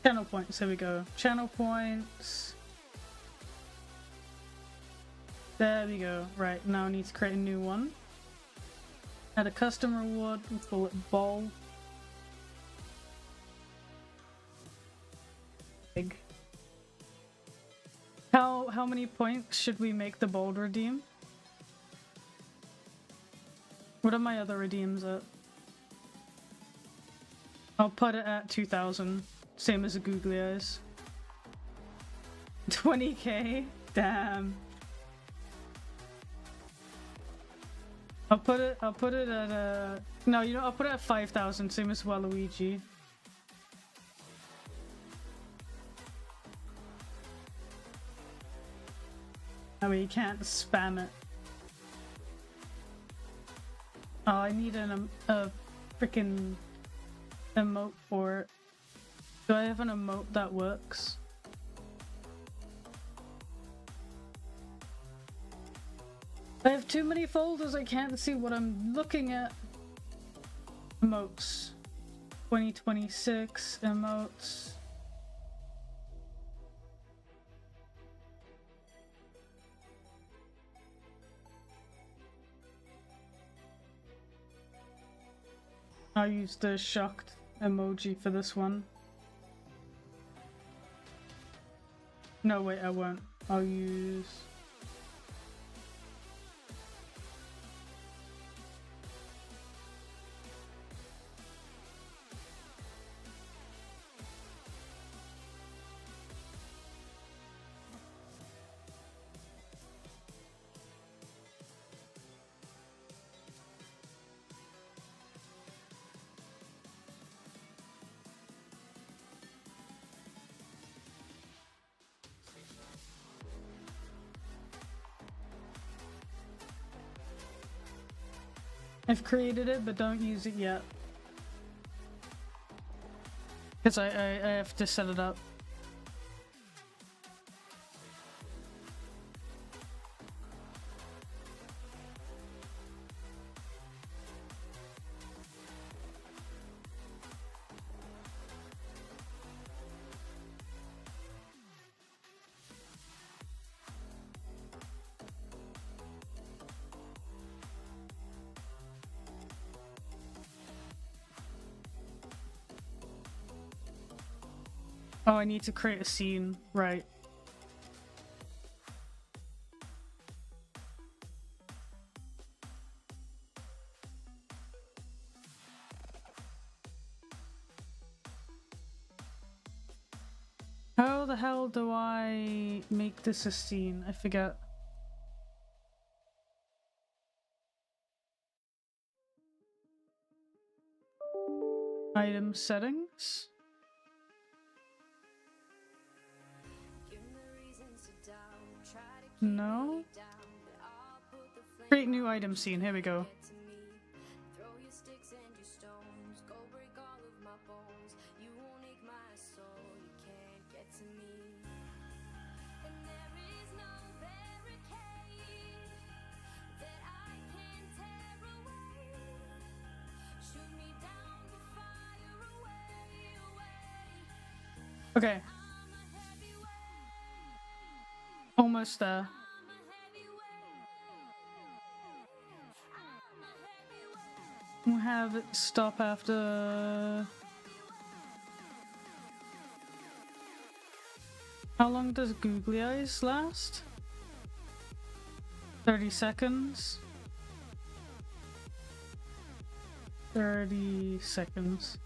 Speaker 1: Channel points, there we go. Channel points. There we go. Right, now I need to create a new one. Add a custom reward, we'll call it Bowl. Big. How many points should we make the bold redeem? What are my other redeems at? I'll put it at 2,000. Same as the googly eyes. 20k? Damn. I'll put it at no, you know, I'll put it at 5,000, same as Waluigi. I mean, you can't spam it. Oh, I need a freaking emote for it. Do I have an emote that works? I have too many folders, I can't see what I'm looking at. Emotes. 2026 emotes. I'll use the shocked emoji for this one. No, wait, I won't. I'll use... I've created it, but don't use it yet. Because I have to set it up. Oh, I need to create a scene, right. How the hell do I make this a scene? I forget. Item settings? No? Create new item scene, here we go. Okay. Almost there. We'll have it stop after... How long does googly eyes last? 30 seconds. 30 seconds.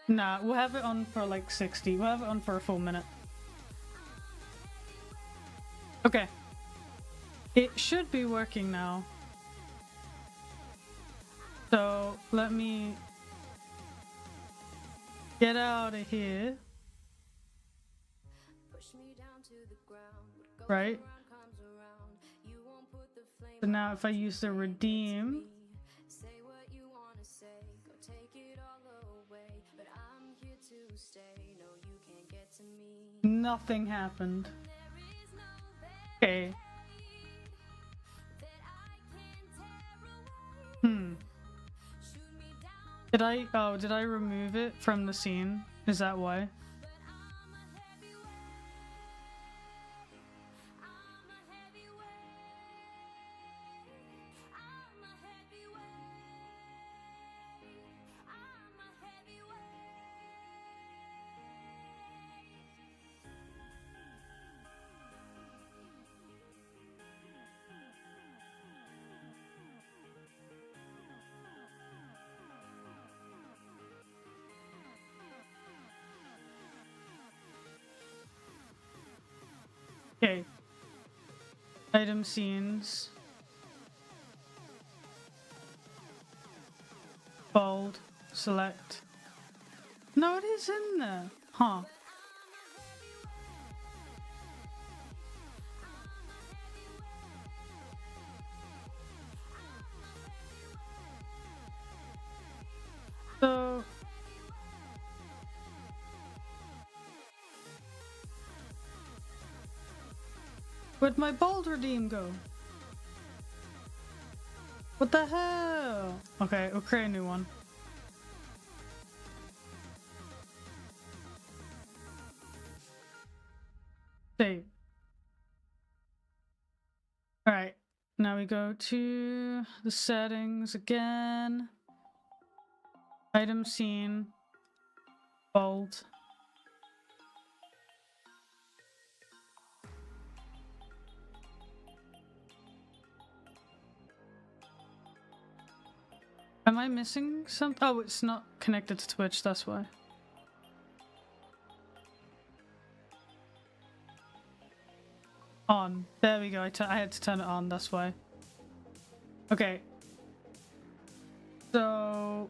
Speaker 1: Nah, we'll have it on for like 60. We'll have it on for a full minute. Okay. It should be working now. So let me get out of here. Right? So now if I use the redeem, nothing happened. Okay. Did I remove it from the scene? Is that why? Okay. Item scenes. Bold. Select. No, it is in there. Huh. So... where'd my bold redeem go? What the hell? Okay, we'll create a new one. Save. Alright, now we go to the settings again. Item scene. Bold. Am I missing something? Oh, it's not connected to Twitch, that's why. On. There we go. I had to turn it on, that's why. Okay. So...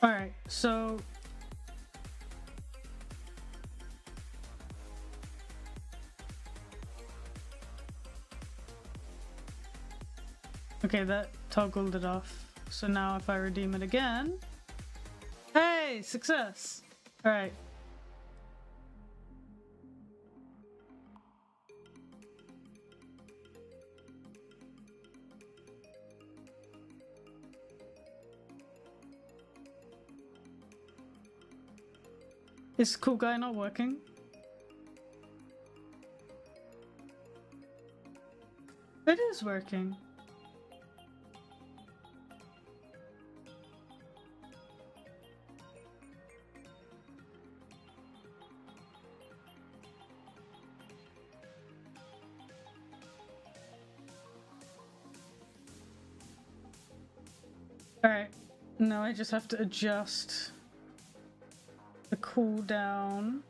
Speaker 1: Alright, so... okay, that toggled it off. So now if I redeem it again... hey! Success! Alright. Is Cool Guy not working? It is working. Alright, now I just have to adjust the cooldown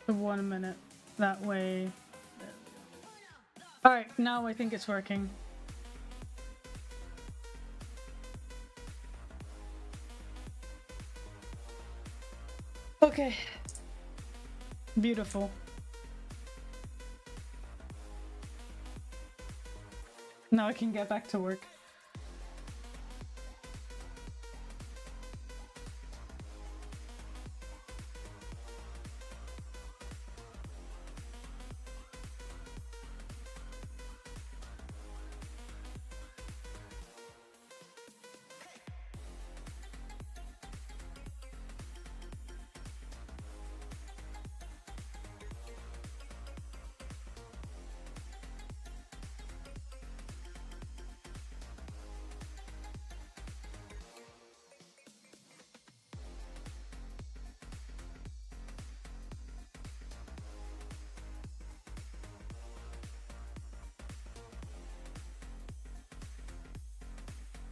Speaker 1: to 1 minute. That way. Alright, now I think it's working. Okay. Beautiful. Now I can get back to work.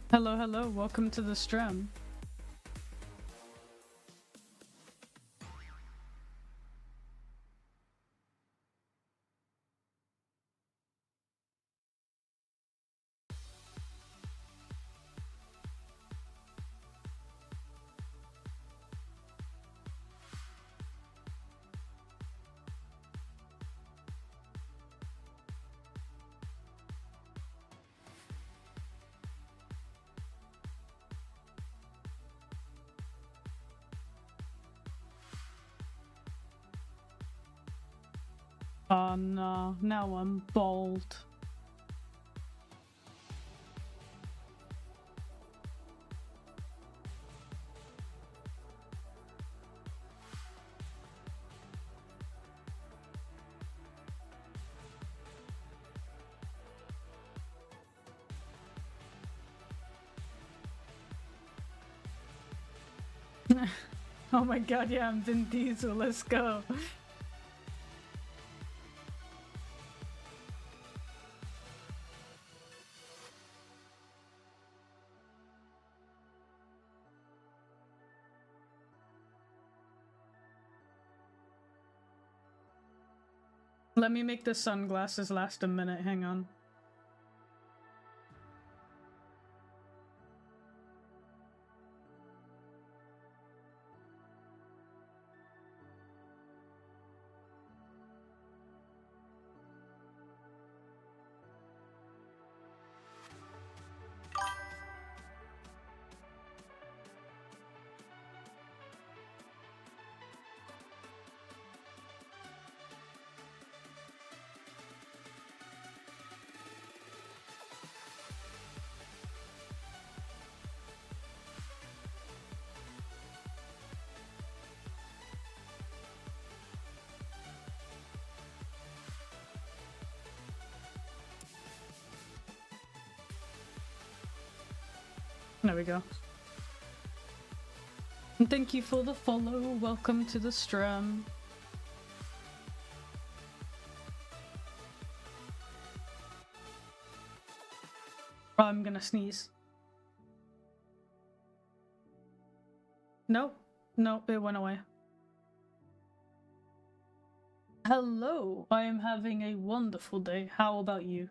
Speaker 1: Hello, hello, welcome to the stream. Oh no, now I'm bald. Oh my god, yeah, I'm Vin Diesel, let's go. Let me make the sunglasses last a minute, hang on. There we go. And thank you for the follow. Welcome to the stream. I'm gonna sneeze. No, no, it went away. Hello, I am having a wonderful day. How about you?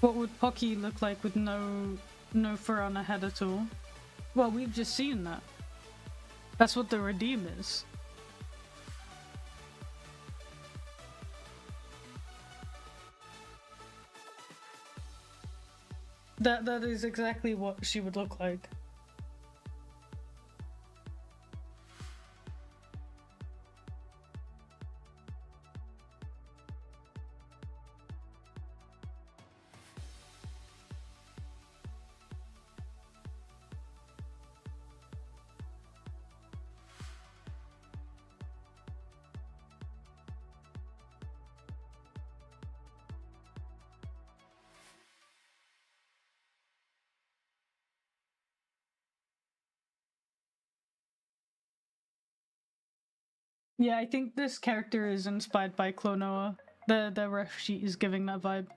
Speaker 1: What would Pocky look like with no fur on her head at all? Well, we've just seen that. That's what the redeem is. That is exactly what she would look like. Yeah, I think this character is inspired by Klonoa. The ref sheet is giving that vibe.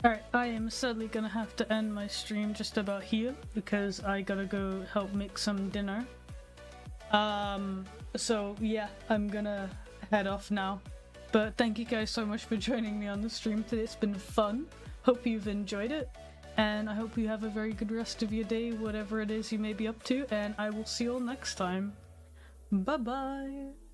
Speaker 1: Alright, I am sadly gonna have to end my stream just about here because I gotta go help make some dinner. So yeah, I'm gonna head off now. But thank you guys so much for joining me on the stream today. It's been fun. Hope you've enjoyed it. And I hope you have a very good rest of your day, whatever it is you may be up to. And I will see you all next time. Bye bye!